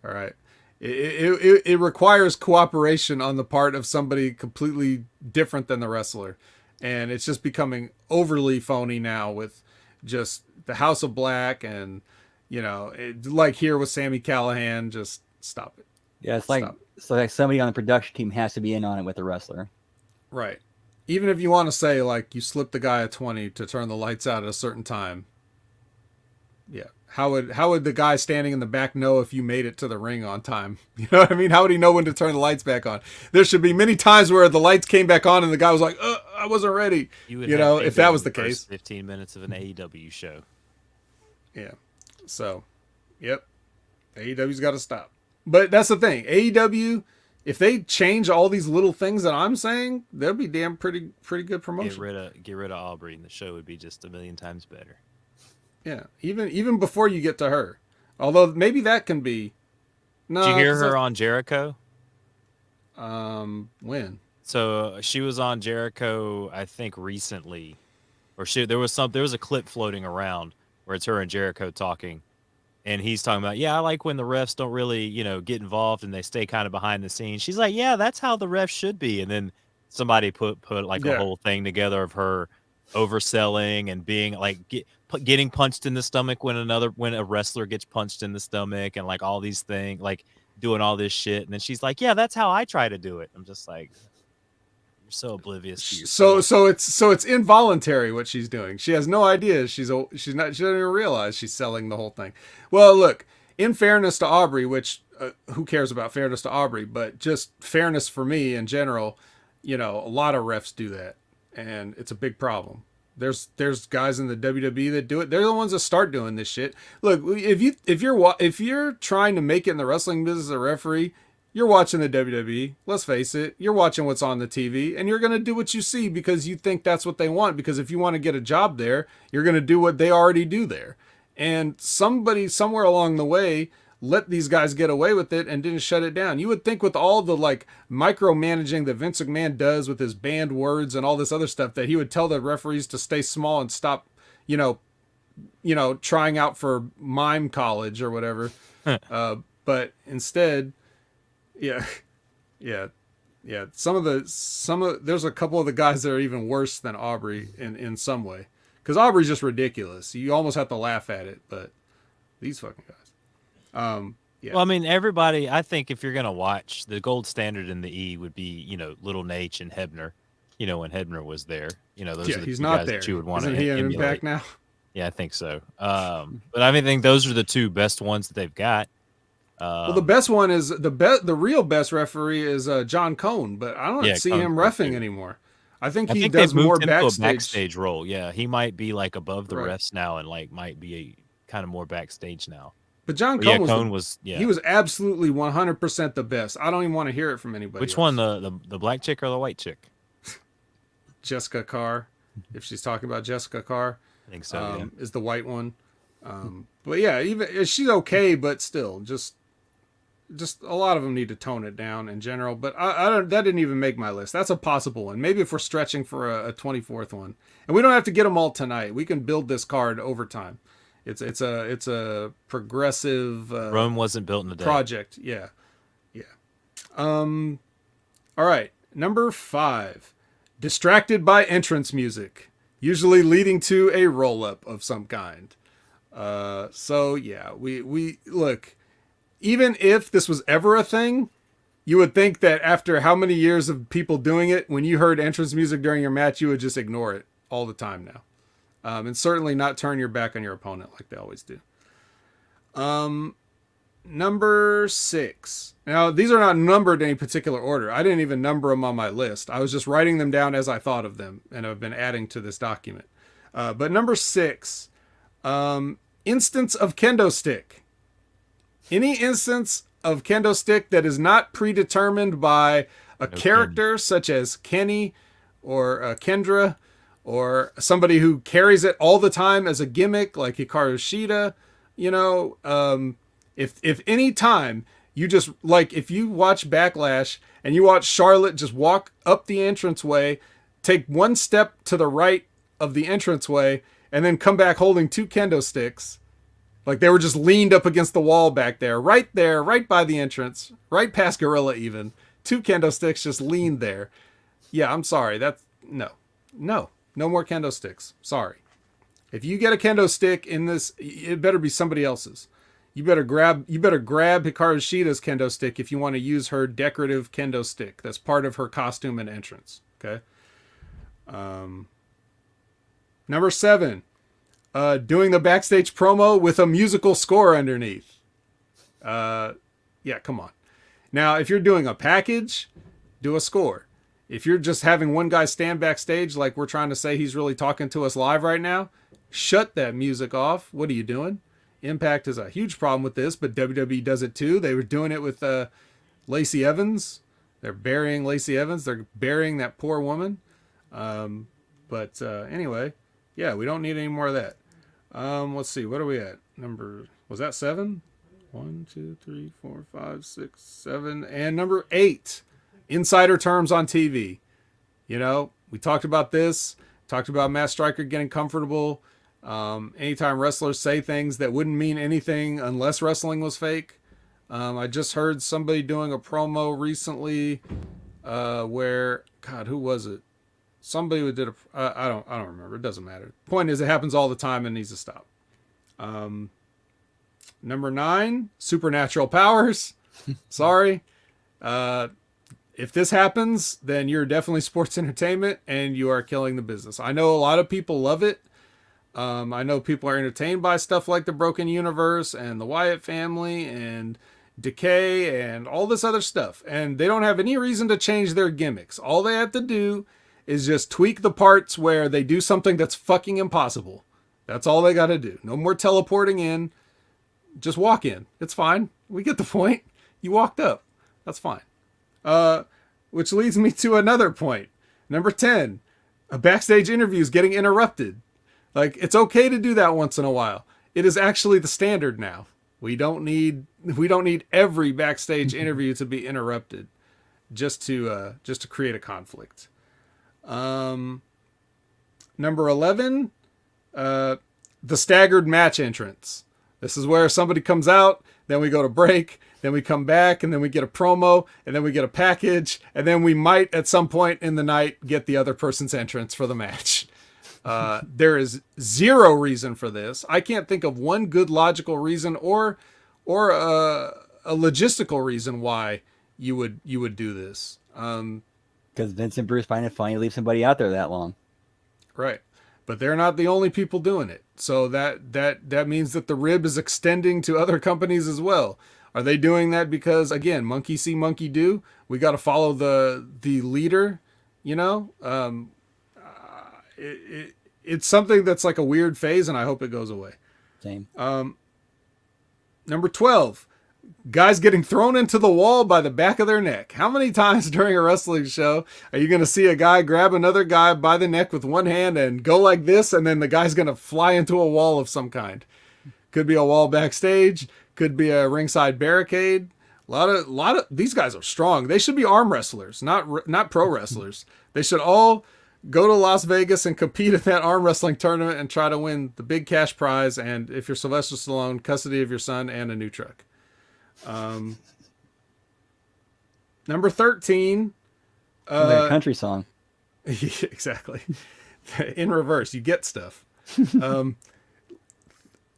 [SPEAKER 1] All right. It requires cooperation on the part of somebody completely different than the wrestler. And it's just becoming overly phony now with just the House of Black and, like here with Sami Callihan, just stop it.
[SPEAKER 3] Yeah, it's like somebody on the production team has to be in on it with the wrestler.
[SPEAKER 1] Right. Even if you want to say, like, you slipped the guy a 20 to turn the lights out at a certain time. Yeah. How would the guy standing in the back know if you made it to the ring on time? You know what I mean? How would he know when to turn the lights back on? There should be many times where the lights came back on and the guy was like, I wasn't ready. If that was the case.
[SPEAKER 2] 15 minutes of an AEW show.
[SPEAKER 1] Yeah. So, yep. AEW's got to stop. But that's the thing. AEW, if they change all these little things that I'm saying, they'll be damn pretty good promotion.
[SPEAKER 2] Get rid of Aubrey and the show would be just a million times better.
[SPEAKER 1] Yeah, even before you get to her. Although maybe that can be. No,
[SPEAKER 2] did you hear her on Jericho?
[SPEAKER 1] When?
[SPEAKER 2] So she was on Jericho, I think recently, or there was a clip floating around where it's her and Jericho talking, and he's talking about, I like when the refs don't really, get involved and they stay kind of behind the scenes. She's like, yeah, that's how the refs should be. And then somebody put like a whole thing together of her overselling and being like getting punched in the stomach when a wrestler gets punched in the stomach and like all these things, like doing all this shit. And then she's like, yeah, that's how I try to do it. I'm just like, you're so oblivious to yourself.
[SPEAKER 1] So it's involuntary what she's doing. She has no idea. She doesn't even realize she's selling the whole thing. Well, look, in fairness to Aubrey, which who cares about fairness to Aubrey, but just fairness for me in general, a lot of refs do that. And it's a big problem. There's guys in the WWE that do it. They're the ones that start doing this shit. Look, if you're trying to make it in the wrestling business as a referee, you're watching the WWE. Let's face it, you're watching what's on the TV, and you're gonna do what you see because you think that's what they want. Because if you want to get a job there, you're gonna do what they already do there. And somebody somewhere along the way let these guys get away with it and didn't shut it down. You would think with all the like micromanaging that Vince McMahon does with his banned words and all this other stuff that he would tell the referees to stay small and stop, trying out for mime college or whatever. But instead, yeah. There's a couple of the guys that are even worse than Aubrey in some way. Because Aubrey's just ridiculous. You almost have to laugh at it, but these fucking guys. Yeah.
[SPEAKER 2] Well, I mean, everybody, I think if you're going to watch, the gold standard in the E would be, Little Nate and Hebner, when Hebner was there. Those are the
[SPEAKER 1] he's
[SPEAKER 2] two
[SPEAKER 1] not
[SPEAKER 2] guys
[SPEAKER 1] there.
[SPEAKER 2] that you would want
[SPEAKER 1] Isn't
[SPEAKER 2] to
[SPEAKER 1] he in
[SPEAKER 2] emulate.
[SPEAKER 1] Impact now?
[SPEAKER 2] Yeah, I think so. But I think those are the two best ones that they've got.
[SPEAKER 1] Well, the best one is the real best referee is John Cone, but I don't see him reffing anymore. I think he does more
[SPEAKER 2] backstage role. Yeah, he might be like above the refs now and like might be kind of more backstage now.
[SPEAKER 1] But John Cone was he was absolutely 100% the best. I don't even want to hear it from anybody.
[SPEAKER 2] Which
[SPEAKER 1] else.
[SPEAKER 2] One, the black chick or the white chick?
[SPEAKER 1] Jessica Carr, if she's talking about Jessica Carr,
[SPEAKER 2] I think so.
[SPEAKER 1] Is the white one. But yeah, even she's okay, but still, just a lot of them need to tone it down in general. But I don't. That didn't even make my list. That's a possible one. Maybe if we're stretching for a 24th one, and we don't have to get them all tonight. We can build this card over time. It's a progressive
[SPEAKER 2] Rome wasn't built in a day.
[SPEAKER 1] Project. Yeah. All right, number 5. distracted by entrance music, usually leading to a roll-up of some kind. So yeah, we look, even if this was ever a thing, you would think that after how many years of people doing it, when you heard entrance music during your match, you would just ignore it all the time now. And certainly not turn your back on your opponent like they always do. Number 6. Now, these are not numbered in any particular order. I didn't even number them on my list. I was just writing them down as I thought of them, and I've been adding to this document. But number 6, instance of kendo stick. Any instance of kendo stick that is not predetermined by a character such as Kenny or Kendra, or somebody who carries it all the time as a gimmick like Hikaru Shida, you know, if any time you just, like, if you watch Backlash and you watch Charlotte just walk up the entranceway, take one step to the right of the entranceway, and then come back holding 2 kendo sticks, like they were just leaned up against the wall back there, right by the entrance, right past Gorilla even, 2 kendo sticks just leaned there. Yeah, I'm sorry. That's, no more kendo sticks. Sorry. If you get a kendo stick in this, it better be somebody else's. You better grab Hikaru Shida's kendo stick if you want to use her decorative kendo stick. That's part of her costume and entrance. Okay. Number 7, doing the backstage promo with a musical score underneath. Yeah, come on. Now, if you're doing a package, do a score. If you're just having one guy stand backstage like we're trying to say he's really talking to us live right now, shut that music off. What are you doing? Impact is a huge problem with this, but WWE does it too. They were doing it with Lacey Evans. They're burying Lacey Evans. They're burying that poor woman. But anyway, yeah, we don't need any more of that. Let's see. What are we at? Was that 7? 1, 2, 3, 4, 5, 6, 7. And number 8. Insider terms on TV. You know, we talked about this, talked about Matt Striker getting comfortable. Anytime wrestlers say things that wouldn't mean anything unless wrestling was fake. I just heard somebody doing a promo recently where, God, who was it? Somebody did I don't remember. It doesn't matter. Point is, it happens all the time and needs to stop. Number 9, supernatural powers. Sorry. If this happens, then you're definitely sports entertainment and you are killing the business. I know a lot of people love it. I know people are entertained by stuff like the Broken Universe and the Wyatt family and Decay and all this other stuff. And they don't have any reason to change their gimmicks. All they have to do is just tweak the parts where they do something that's fucking impossible. That's all they got to do. No more teleporting in. Just walk in. It's fine. We get the point. You walked up. That's fine. Which leads me to another point. Number 10, a backstage interview is getting interrupted. Like, it's okay to do that once in a while. It is actually the standard now. We don't need every backstage interview to be interrupted just to create a conflict. Number 11, the staggered match entrance. This is where somebody comes out, then we go to break, then we come back, and then we get a promo, and then we get a package, and then we might at some point in the night get the other person's entrance for the match. There is zero reason for this. I can't think of one good logical reason or a logistical reason why you would do this.
[SPEAKER 3] Because Vince and Bruce find it funny to leave somebody out there that long.
[SPEAKER 1] Right. But they're not the only people doing it. So that means that the rib is extending to other companies as well. Are they doing that because, again, monkey see, monkey do? We got to follow the leader, you know? It's something that's like a weird phase, and I hope it goes away.
[SPEAKER 3] Same.
[SPEAKER 1] Number 12, guys getting thrown into the wall by the back of their neck. How many times during a wrestling show are you going to see a guy grab another guy by the neck with one hand and go like this, and then the guy's going to fly into a wall of some kind? Could be a wall backstage, could be a ringside barricade. A lot of these guys are strong. They should be arm wrestlers, not pro wrestlers. They should all go to Las Vegas and compete in that arm wrestling tournament and try to win the big cash prize. And if you're Sylvester Stallone, custody of your son and a new truck. Number 13.
[SPEAKER 3] Like a country song.
[SPEAKER 1] Exactly. In reverse, you get stuff.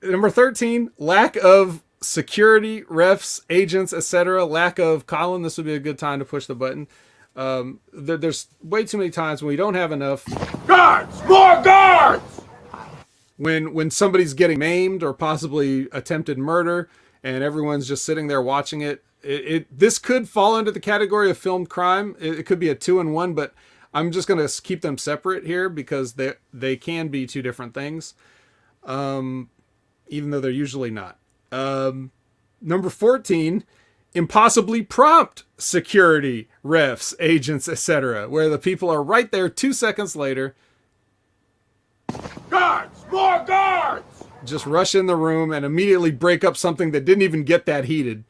[SPEAKER 1] Number 13, lack of security, refs, agents, etc. Lack of Colin. This would be a good time to push the button. There's way too many times when we don't have enough
[SPEAKER 4] Guards! More guards!
[SPEAKER 1] when somebody's getting maimed or possibly attempted murder and everyone's just sitting there watching it. This could fall under the category of filmed crime. It could be a 2-in-1, but I'm just going to keep them separate here because they can be two different things, even though they're usually not. Number 14, impossibly prompt security, refs, agents, etc., where the people are right there 2 seconds later.
[SPEAKER 4] Guards! More guards!
[SPEAKER 1] Just rush in the room and immediately break up something that didn't even get that heated.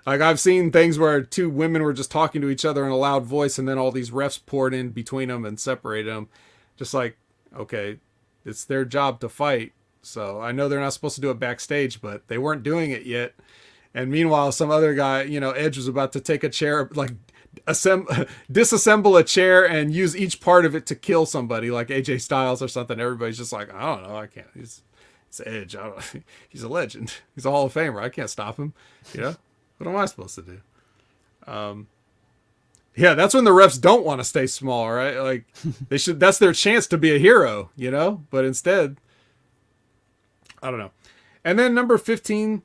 [SPEAKER 1] Like, I've seen things where two women were just talking to each other in a loud voice, and then all these refs poured in between them and separated them. Just like, okay, it's their job to fight. So I know they're not supposed to do it backstage, but they weren't doing it yet. And meanwhile, some other guy, Edge was about to take a chair, like disassemble a chair and use each part of it to kill somebody, like AJ Styles or something. Everybody's just like, I don't know, I can't. It's Edge. He's a legend. He's a Hall of Famer. I can't stop him. What am I supposed to do? Yeah, that's when the refs don't want to stay small, right? Like, they should. That's their chance to be a hero, But instead, I don't know. And then number 15,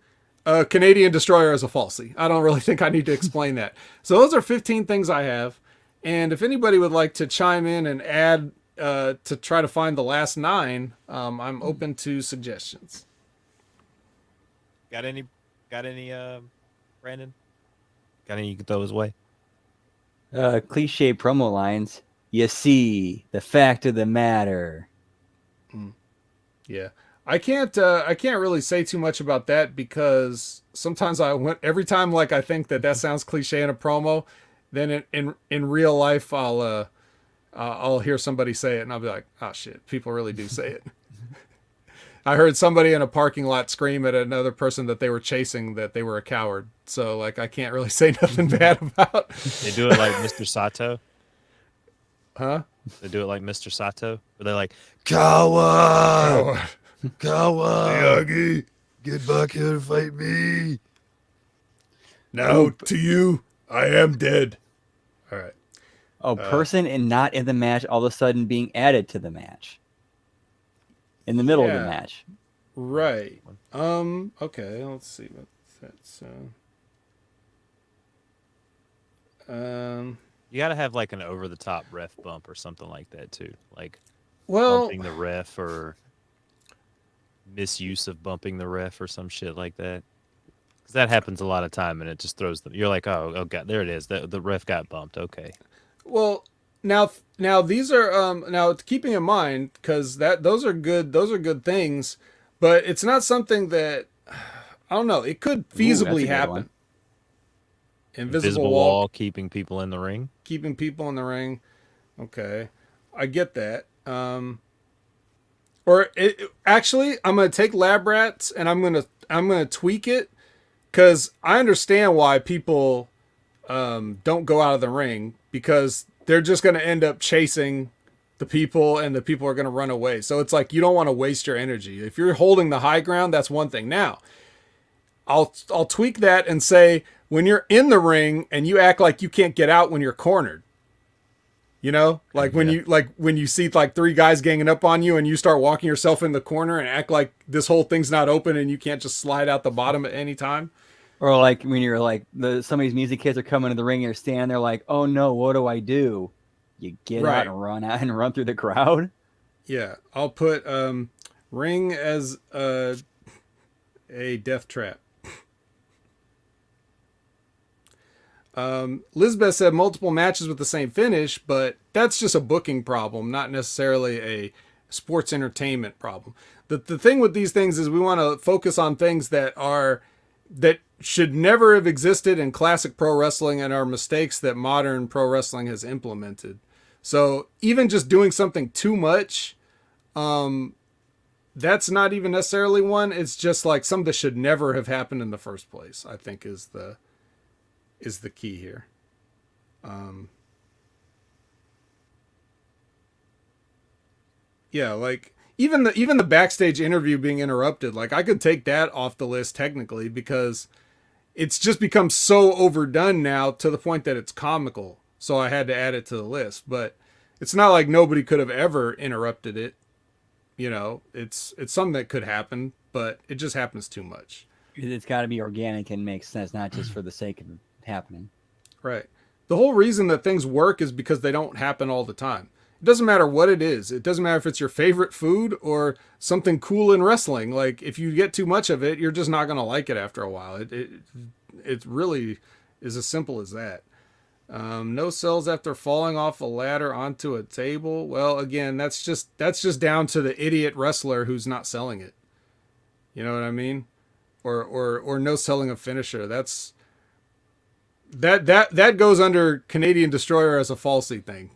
[SPEAKER 1] Canadian Destroyer as a falsie. I don't really think I need to explain that. So those are 15 things I have. And if anybody would like to chime in and add to try to find the last 9, I'm open to suggestions.
[SPEAKER 2] Got any, Brandon? Got any you can throw his way?
[SPEAKER 3] Cliche promo lines. You see, the fact of the matter.
[SPEAKER 1] Yeah. I can't really say too much about that because sometimes every time like I think that sounds cliche in a promo, then in real life I'll hear somebody say it and I'll be like, oh shit, people really do say it. I heard somebody in a parking lot scream at another person that they were chasing that they were a coward. So like I can't really say nothing bad about.
[SPEAKER 2] They do it like Mr. Sato.
[SPEAKER 1] Huh?
[SPEAKER 2] They do it like Mr. Sato. Where they're like, coward! Coward!
[SPEAKER 1] Miyagi,
[SPEAKER 2] Get back here and fight me!
[SPEAKER 1] now to you, I am dead. All right.
[SPEAKER 3] Person and not in the match, all of a sudden being added to the match. In the middle of the match.
[SPEAKER 1] Right. Okay, let's see what that's
[SPEAKER 2] You gotta have like an over the top ref bump or something like that too. Like
[SPEAKER 1] bumping
[SPEAKER 2] the ref or misuse of bumping the ref or some shit like that. Because that happens a lot of time and it just throws them. You're like, oh god, there it is. The ref got bumped. Okay.
[SPEAKER 1] Well, now these are now keeping in mind because those are good things, but it's not something that I don't know. It could feasibly happen. Invisible wall,
[SPEAKER 2] keeping people in the ring.
[SPEAKER 1] Keeping people in the ring. Okay, I get that. Actually, I'm gonna take Lab Rats and I'm gonna tweak it because I understand why people don't go out of the ring because they're just going to end up chasing the people and the people are going to run away. So it's like, you don't want to waste your energy. If you're holding the high ground, that's one thing. Now, I'll tweak that and say, when you're in the ring and you act like you can't get out when you're cornered, like when you see like 3 guys ganging up on you and you start walking yourself in the corner and act like this whole thing's not open and you can't just slide out the bottom at any time.
[SPEAKER 3] Or like when you're like somebody's music kids are coming to the ring and you're standing there like, oh no, what do I do? You get out and run through the crowd.
[SPEAKER 1] Yeah, I'll put ring as a death trap. Lisbeth said multiple matches with the same finish, but that's just a booking problem, not necessarily a sports entertainment problem. The thing with these things is we want to focus on things that should never have existed in classic pro wrestling and are mistakes that modern pro wrestling has implemented. So even just doing something too much, that's not even necessarily one. It's just like something that should never have happened in the first place, I think is the key here. Yeah, like even the backstage interview being interrupted, like I could take that off the list technically because it's just become so overdone now to the point that it's comical. So I had to add it to the list, but it's not like nobody could have ever interrupted it. You know, it's something that could happen, but it just happens too much.
[SPEAKER 3] It's got to be organic and make sense, not just for the sake of happening.
[SPEAKER 1] Right. The whole reason that things work is because they don't happen all the time. It doesn't matter what it is. It doesn't matter if it's your favorite food or something cool in wrestling. Like if you get too much of it, you're just not going to like it after a while. It really is as simple as that. No sells after falling off a ladder onto a table. Well, again, that's just down to the idiot wrestler who's not selling it. You know what I mean? Or no selling a finisher. That goes under Canadian Destroyer as a falsy thing.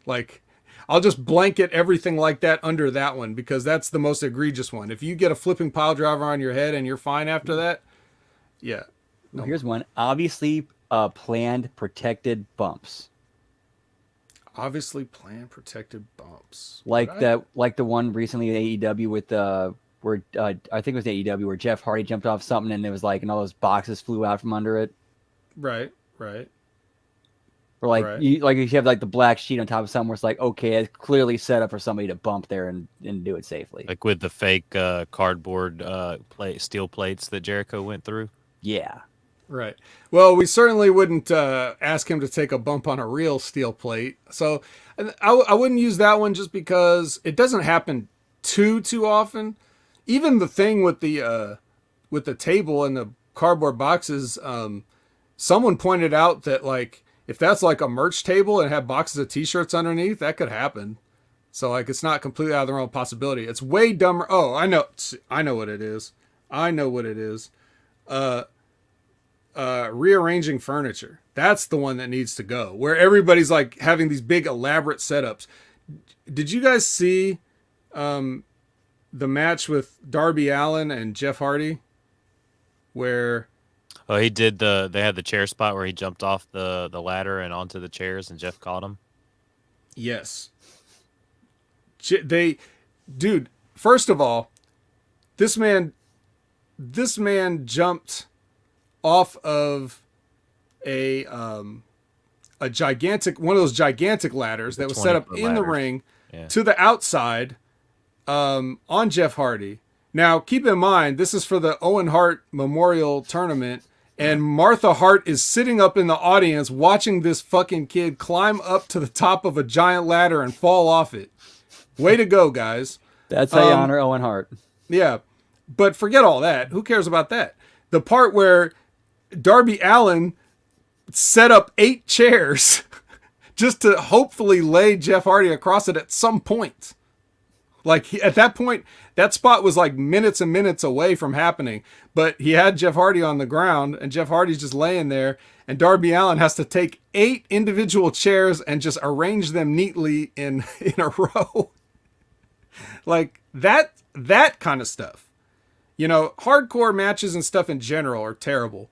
[SPEAKER 1] Like, I'll just blanket everything like that under that one because that's the most egregious one. If you get a flipping pile driver on your head and you're fine after that, yeah.
[SPEAKER 3] Well, here's one. Obviously planned protected bumps.
[SPEAKER 1] Obviously planned protected bumps.
[SPEAKER 3] Like the one recently at AEW with where I think it was AEW where Jeff Hardy jumped off something and it was like and all those boxes flew out from under it.
[SPEAKER 1] Right.
[SPEAKER 3] Or like
[SPEAKER 1] right.
[SPEAKER 3] you have like the black sheet on top of something where it's like, okay, it's clearly set up for somebody to bump there and do it safely.
[SPEAKER 2] Like with the fake cardboard steel plates that Jericho went through.
[SPEAKER 3] Yeah.
[SPEAKER 1] Right. Well, we certainly wouldn't ask him to take a bump on a real steel plate. So I wouldn't use that one just because it doesn't happen too often. Even the thing with the table and the cardboard boxes, someone pointed out that like if that's like a merch table and had boxes of t-shirts underneath, that could happen. So like it's not completely out of the realm of possibility. It's way dumber. Oh, I know what it is. Rearranging furniture. That's the one that needs to go. Where everybody's like having these big elaborate setups. Did you guys see the match with Darby Allin and Jeff Hardy? Where
[SPEAKER 2] Oh, they had the chair spot where he jumped off the ladder and onto the chairs and Jeff caught him.
[SPEAKER 1] Yes. Dude, first of all, this man jumped off of a gigantic one of those gigantic ladders that was set up in the ring to the outside on Jeff Hardy. Now, keep in mind, this is for the Owen Hart Memorial Tournament, and Martha Hart is sitting up in the audience watching this fucking kid climb up to the top of a giant ladder and fall off it. Way to go, guys.
[SPEAKER 3] That's how you honor Owen Hart.
[SPEAKER 1] Yeah, but forget all that. Who cares about that? The part where Darby Allin set up 8 chairs just to hopefully lay Jeff Hardy across it at some point. Like at that point, that spot was like minutes and minutes away from happening, but he had Jeff Hardy on the ground and Jeff Hardy's just laying there and Darby Allin has to take 8 individual chairs and just arrange them neatly in a row. Like that kind of stuff. You know, hardcore matches and stuff in general are terrible,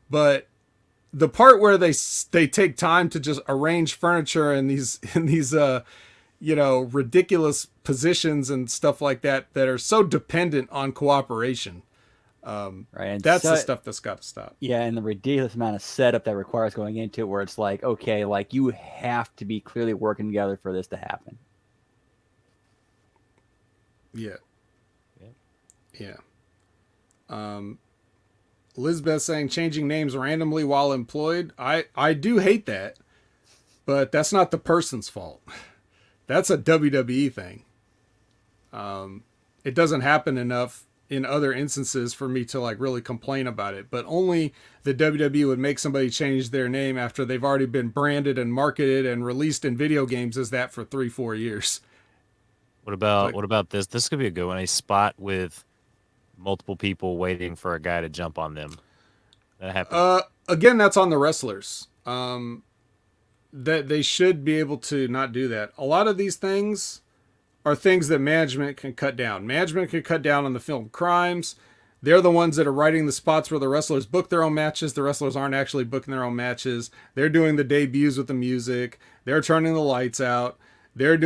[SPEAKER 1] but the part where they take time to just arrange furniture in these ridiculous positions and stuff like that are so dependent on cooperation.
[SPEAKER 3] Right. And
[SPEAKER 1] that's the stuff that's got to stop.
[SPEAKER 3] Yeah. And the ridiculous amount of setup that requires going into it where it's like, okay, like you have to be clearly working together for this to happen.
[SPEAKER 1] Yeah. Lizbeth saying changing names randomly while employed. I do hate that, but that's not the person's fault. That's a WWE thing. It doesn't happen enough in other instances for me to like really complain about it, but only the WWE would make somebody change their name after they've already been branded and marketed and released in video games as that for 3-4 years.
[SPEAKER 2] What about this? This could be a good one. A spot with multiple people waiting for a guy to jump on them. That happens.
[SPEAKER 1] Again, that's on the wrestlers. That they should be able to not do that. A lot of these things are things that management can cut down. Management can cut down on the film crimes. They're the ones that are writing the spots where the wrestlers book their own matches. The wrestlers aren't actually booking their own matches. They're doing the debuts with the music. They're turning the lights out. They're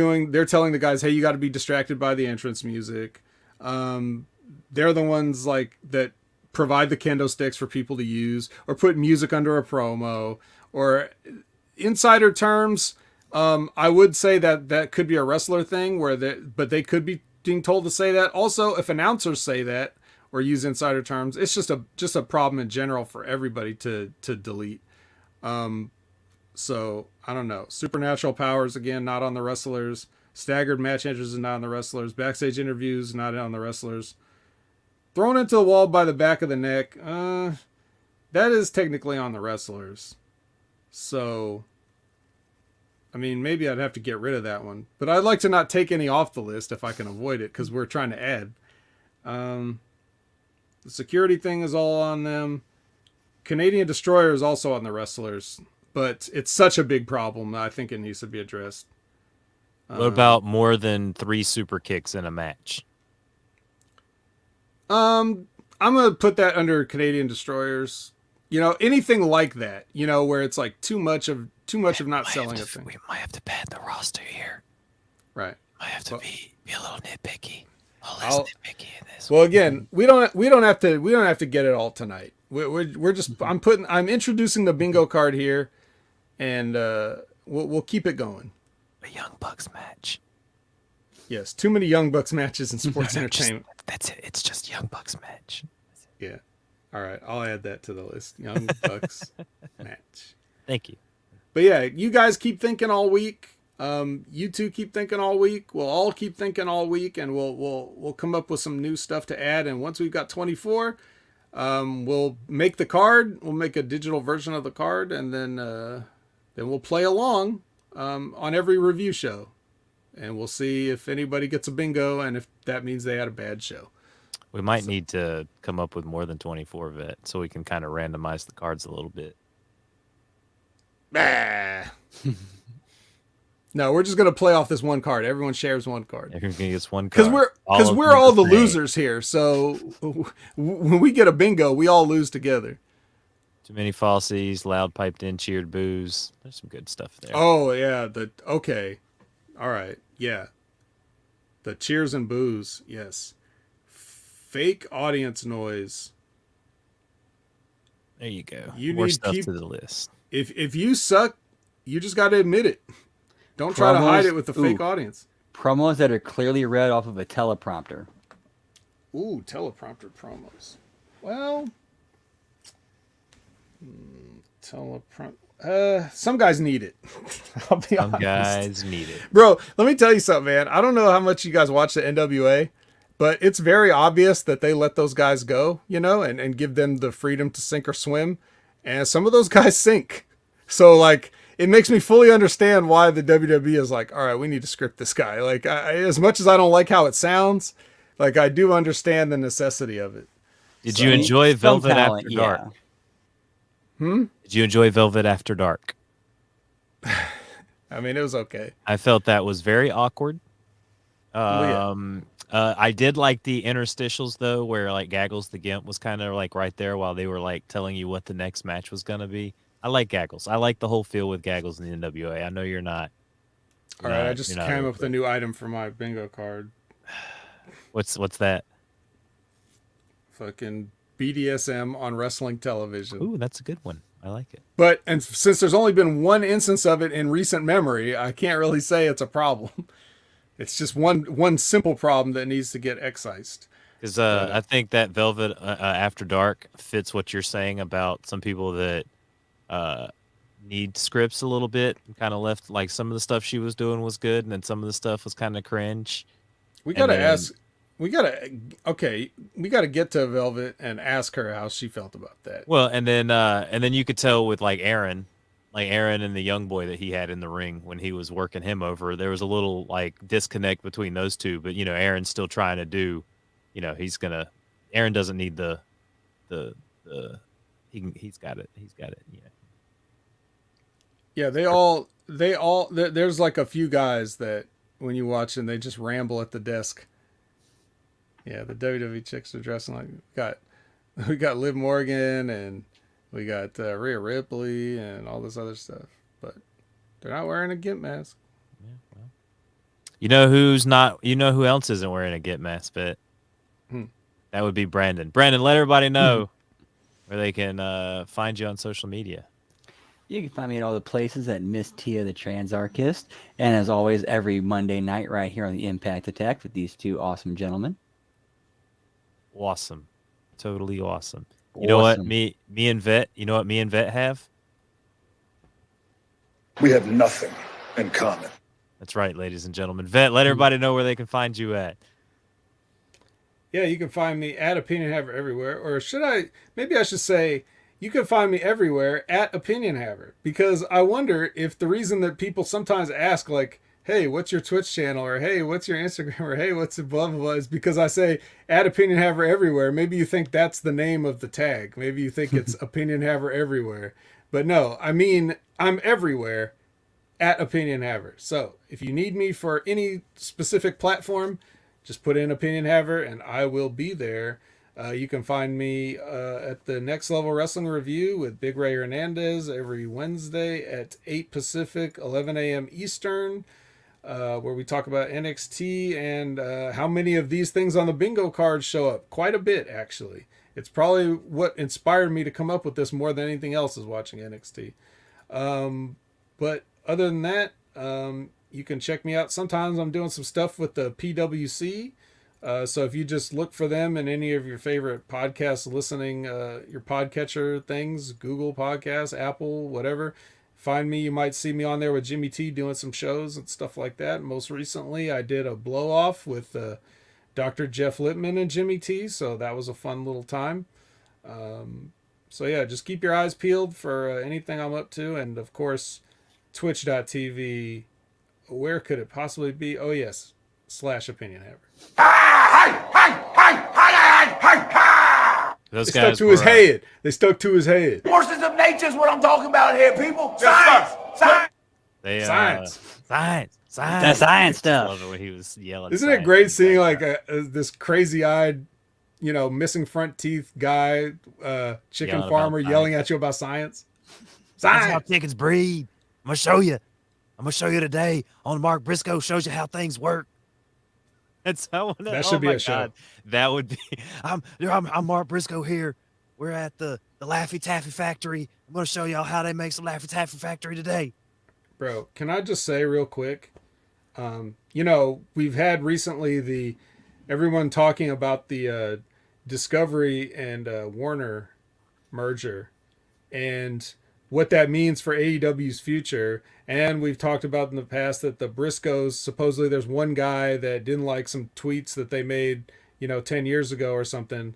[SPEAKER 1] telling the guys, hey, you got to be distracted by the entrance music. They're the ones like that provide the kendo sticks for people to use, or put music under a promo, or insider terms. I would say that could be a wrestler thing but they could be being told to say that. Also, if announcers say that or use insider terms, it's just a problem in general for everybody to delete. So I don't know. Supernatural powers, again, not on the wrestlers. Staggered match entrances, not on the wrestlers. Backstage interviews, not on the wrestlers. Thrown into the wall by the back of the neck, that is technically on the wrestlers. So, I mean, maybe I'd have to get rid of that one. But I'd like to not take any off the list if I can avoid it, because we're trying to add. The security thing is all on them. Canadian Destroyer is also on the wrestlers. But it's such a big problem that I think it needs to be addressed.
[SPEAKER 2] What about more than 3 super kicks in a match?
[SPEAKER 1] I'm gonna put that under Canadian Destroyers. Anything like that. Where it's like too much of not selling a thing.
[SPEAKER 2] We might have to pad the roster here.
[SPEAKER 1] Right.
[SPEAKER 2] Might have to be a little nitpicky. A little less nitpicky in this.
[SPEAKER 1] Well, again, we don't have to get it all tonight. We're just I'm introducing the bingo card here, and we'll keep it going.
[SPEAKER 2] A Young Bucks match.
[SPEAKER 1] Yes, too many Young Bucks matches in sports entertainment.
[SPEAKER 2] That's it. It's just Young Bucks match.
[SPEAKER 1] Yeah. All right, I'll add that to the list. Young Bucks match.
[SPEAKER 2] Thank you.
[SPEAKER 1] But yeah, you guys keep thinking all week. You two keep thinking all week. We'll all keep thinking all week, and we'll come up with some new stuff to add. And once we've got 24, we'll make the card. We'll make a digital version of the card, and then we'll play along on every review show, and we'll see if anybody gets a bingo, and if that means they had a bad show.
[SPEAKER 2] We might need to come up with more than 24 vet, so we can kind of randomize the cards a little bit.
[SPEAKER 1] No, we're just gonna play off this one card. Everyone shares one card.
[SPEAKER 2] Everyone gets one card.
[SPEAKER 1] Because we're all the losers here. So when we get a bingo, we all lose together.
[SPEAKER 2] Too many falsies, loud piped in, cheered boos. There's some good stuff there.
[SPEAKER 1] Oh yeah, okay, all right, yeah. The cheers and boos, yes. Fake audience noise.
[SPEAKER 2] There you go.
[SPEAKER 1] You
[SPEAKER 2] More
[SPEAKER 1] need
[SPEAKER 2] stuff to the list.
[SPEAKER 1] If you suck, you just got to admit it. Don't try to hide it with the fake audience.
[SPEAKER 3] Promos that are clearly read off of a teleprompter.
[SPEAKER 1] Ooh, teleprompter promos. Well, some guys need it. I'll be honest.
[SPEAKER 2] Some guys need it.
[SPEAKER 1] Bro, let me tell you something, man. I don't know how much you guys watch the NWA, but it's very obvious that they let those guys go, and give them the freedom to sink or swim. And some of those guys sink. So, like, it makes me fully understand why the WWE is like, all right, we need to script this guy. Like, as much as I don't like how it sounds, like, I do understand the necessity of it.
[SPEAKER 2] Did you enjoy Velvet
[SPEAKER 3] talent,
[SPEAKER 2] After Dark?
[SPEAKER 3] Yeah.
[SPEAKER 2] Did you enjoy Velvet After Dark?
[SPEAKER 1] I mean, it was okay.
[SPEAKER 2] I felt that was very awkward.
[SPEAKER 1] Yeah.
[SPEAKER 2] I did like the interstitials, though, where, like, Gaggles the Gimp was kind of, like, right there while they were, like, telling you what the next match was going to be. I like Gaggles. I like the whole feel with Gaggles in the NWA. I know you're not.
[SPEAKER 1] All right, I just came up with a new item for my bingo card.
[SPEAKER 2] What's that?
[SPEAKER 1] Fucking BDSM on wrestling television.
[SPEAKER 2] Ooh, that's a good one. I like it.
[SPEAKER 1] But since there's only been one instance of it in recent memory, I can't really say it's a problem. It's just one simple problem that needs to get excised.
[SPEAKER 2] Because I think that Velvet After Dark fits what you're saying about some people that need scripts a little bit. Kind of left, like, some of the stuff she was doing was good, and then some of the stuff was kind of cringe.
[SPEAKER 1] We gotta get to Velvet and ask her how she felt about that.
[SPEAKER 2] Well, and then you could tell with, like, Aaron and the young boy that he had in the ring when he was working him over, there was a little, like, disconnect between those two. But, Aaron's still trying to do, Aaron doesn't need he's got it. Yeah.
[SPEAKER 1] Yeah, there's like a few guys that when you watch them, they just ramble at the desk. Yeah, the WWE chicks are dressing like we got Liv Morgan and we got Rhea Ripley and all this other stuff, but they're not wearing a gimp mask.
[SPEAKER 2] Yeah, well. You know who's not? You know who else isn't wearing a Get Mask fit?
[SPEAKER 1] Hmm.
[SPEAKER 2] That would be Brandon. Brandon, let everybody know where they can find you on social media.
[SPEAKER 3] You can find me at all the places at Miss Tia the Transarchist. And as always, every Monday night right here on the Impact Attack with these two awesome gentlemen.
[SPEAKER 2] Awesome. Totally awesome. You know what?
[SPEAKER 3] Awesome.
[SPEAKER 2] Me and Vet, you know what me and Vet have?
[SPEAKER 5] We have nothing in common.
[SPEAKER 2] That's right, ladies and gentlemen. Vet, let everybody know where they can find you at.
[SPEAKER 1] Yeah, you can find me at Opinion Haver everywhere. Or maybe I should say, you can find me everywhere at Opinion Haver. Because I wonder if the reason that people sometimes ask, like, hey, what's your Twitch channel? Or hey, what's your Instagram? Or hey, what's the blah, blah, blah, is because I say at Opinion Haver everywhere. Maybe you think that's the name of the tag. Maybe you think it's Opinion Haver everywhere. But no, I mean, I'm everywhere at Opinion Haver. So if you need me for any specific platform, just put in Opinion Haver and I will be there. You can find me at the Next Level Wrestling Review with Big Ray Hernandez every Wednesday at 8 Pacific, 11 a.m. Eastern, where we talk about NXT and how many of these things on the bingo card show up. Quite a bit, actually. It's probably what inspired me to come up with this more than anything else is watching NXT. But other than that, you can check me out. Sometimes I'm doing some stuff with the PWC. So if you just look for them in any of your favorite podcast listening, your podcatcher things, Google Podcasts, Apple, whatever, find me. You might see me on there with Jimmy T doing some shows and stuff like that. Most recently, I did a blow off with Dr. Jeff Littman and Jimmy T. So that was a fun little time. So yeah, just keep your eyes peeled for anything I'm up to. And of course, twitch.tv. Where could it possibly be? Oh yes, /Opinion Haver.
[SPEAKER 2] Those
[SPEAKER 1] They
[SPEAKER 2] guys
[SPEAKER 1] stuck to his head. They stuck to his head.
[SPEAKER 4] Forces of nature is what I'm talking about here, people. Science. Science.
[SPEAKER 2] They,
[SPEAKER 1] Science.
[SPEAKER 2] Science.
[SPEAKER 3] That science
[SPEAKER 2] I
[SPEAKER 3] stuff.
[SPEAKER 2] love it when he was yelling.
[SPEAKER 1] Isn't it
[SPEAKER 2] science
[SPEAKER 1] great
[SPEAKER 2] in the
[SPEAKER 1] seeing like
[SPEAKER 2] background.
[SPEAKER 1] this crazy-eyed, missing front teeth guy, chicken
[SPEAKER 2] Yelling
[SPEAKER 1] farmer
[SPEAKER 2] about
[SPEAKER 1] yelling at you about science?
[SPEAKER 2] That's how
[SPEAKER 1] Science.
[SPEAKER 2] chickens breed. I'm gonna show you. I'm gonna show you today on Mark Briscoe shows you how things work. That's how
[SPEAKER 1] That should be
[SPEAKER 2] my
[SPEAKER 1] a show.
[SPEAKER 2] God. That would be. I'm Mark Briscoe here. We're at the Laffy Taffy factory. I'm gonna show y'all how they make some Laffy Taffy factory today.
[SPEAKER 1] Bro, can I just say real quick? We've had recently everyone talking about the Discovery and Warner merger and what that means for AEW's future. And we've talked about in the past that the Briscoes, supposedly there's one guy that didn't like some tweets that they made, 10 years ago or something,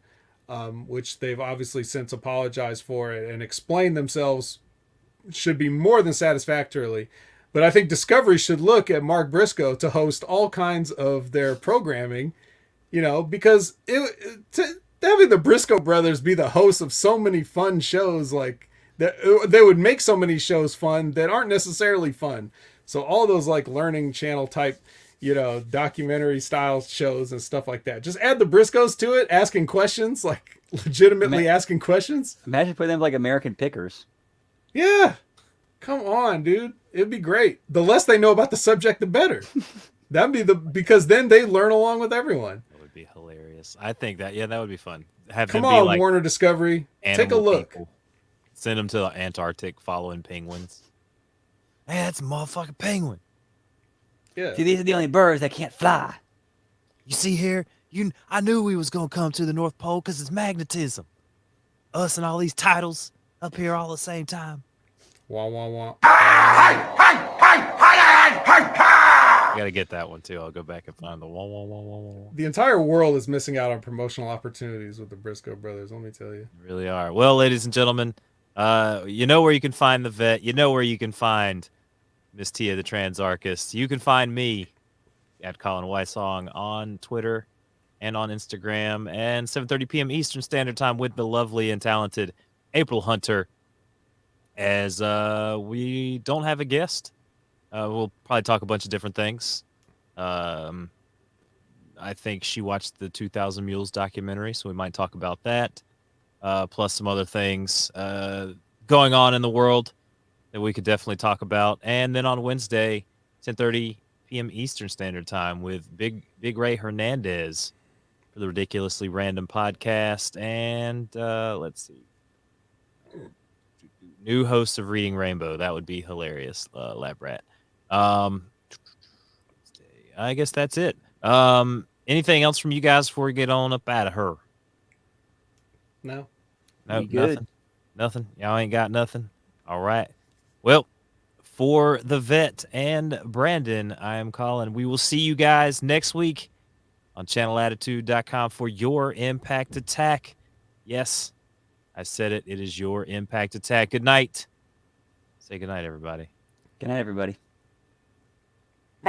[SPEAKER 1] which they've obviously since apologized for it and explained themselves should be more than satisfactorily. But I think Discovery should look at Mark Briscoe to host all kinds of their programming, because having the Briscoe brothers be the hosts of so many fun shows, like they would make so many shows fun that aren't necessarily fun. So all those like learning channel type, documentary style shows and stuff like that. Just add the Briscoes to it, asking questions, like legitimately asking questions.
[SPEAKER 3] Imagine putting them like American Pickers.
[SPEAKER 1] Yeah. Come on, dude. It'd be great. The less they know about the subject, the better. That'd be because then they learn along with everyone.
[SPEAKER 2] That would be hilarious. I think that would be fun. Have
[SPEAKER 1] Come
[SPEAKER 2] them be
[SPEAKER 1] on,
[SPEAKER 2] like
[SPEAKER 1] Warner Discovery. Take a
[SPEAKER 2] animal
[SPEAKER 1] look.
[SPEAKER 2] people. Send them to the Antarctic following penguins. Hey, that's a motherfucking penguin.
[SPEAKER 1] Yeah.
[SPEAKER 3] See, these are the only birds that can't fly.
[SPEAKER 2] You see here, I knew we was gonna come to the North Pole because it's magnetism. Us and all these titles up here all at the same time.
[SPEAKER 1] Wah, wah, wah.
[SPEAKER 2] I gotta get that one too. I'll go back and find the wah wah wah wah wah.
[SPEAKER 1] The entire world is missing out on promotional opportunities with the Briscoe brothers, let me tell you.
[SPEAKER 2] They really are. Well, ladies and gentlemen, you know where you can find the vet. You know where you can find Miss Tia the Transarchist. You can find me at Colin Wysong on Twitter and on Instagram, and 7:30 p.m. Eastern Standard Time with the lovely and talented April Hunter. As we don't have a guest, we'll probably talk a bunch of different things. I think she watched the 2000 Mules documentary, so we might talk about that. Plus some other things going on in the world that we could definitely talk about. And then on Wednesday, 10:30 p.m. Eastern Standard Time with Big Ray Hernandez for the Ridiculously Random podcast. And let's see. New host of Reading Rainbow. That would be hilarious, Lab Rat. I guess that's it. Anything else from you guys before we get on up out of her?
[SPEAKER 1] No.
[SPEAKER 2] Nope,
[SPEAKER 3] Be good.
[SPEAKER 2] nothing. Nothing. Y'all ain't got nothing. All right. Well, for the vet and Brandon, I am Colin. We will see you guys next week on channelattitude.com for your Impact Attack. Yes, I said it. It is your Impact Attack. Good night. Say good night, everybody.
[SPEAKER 3] Good night, everybody.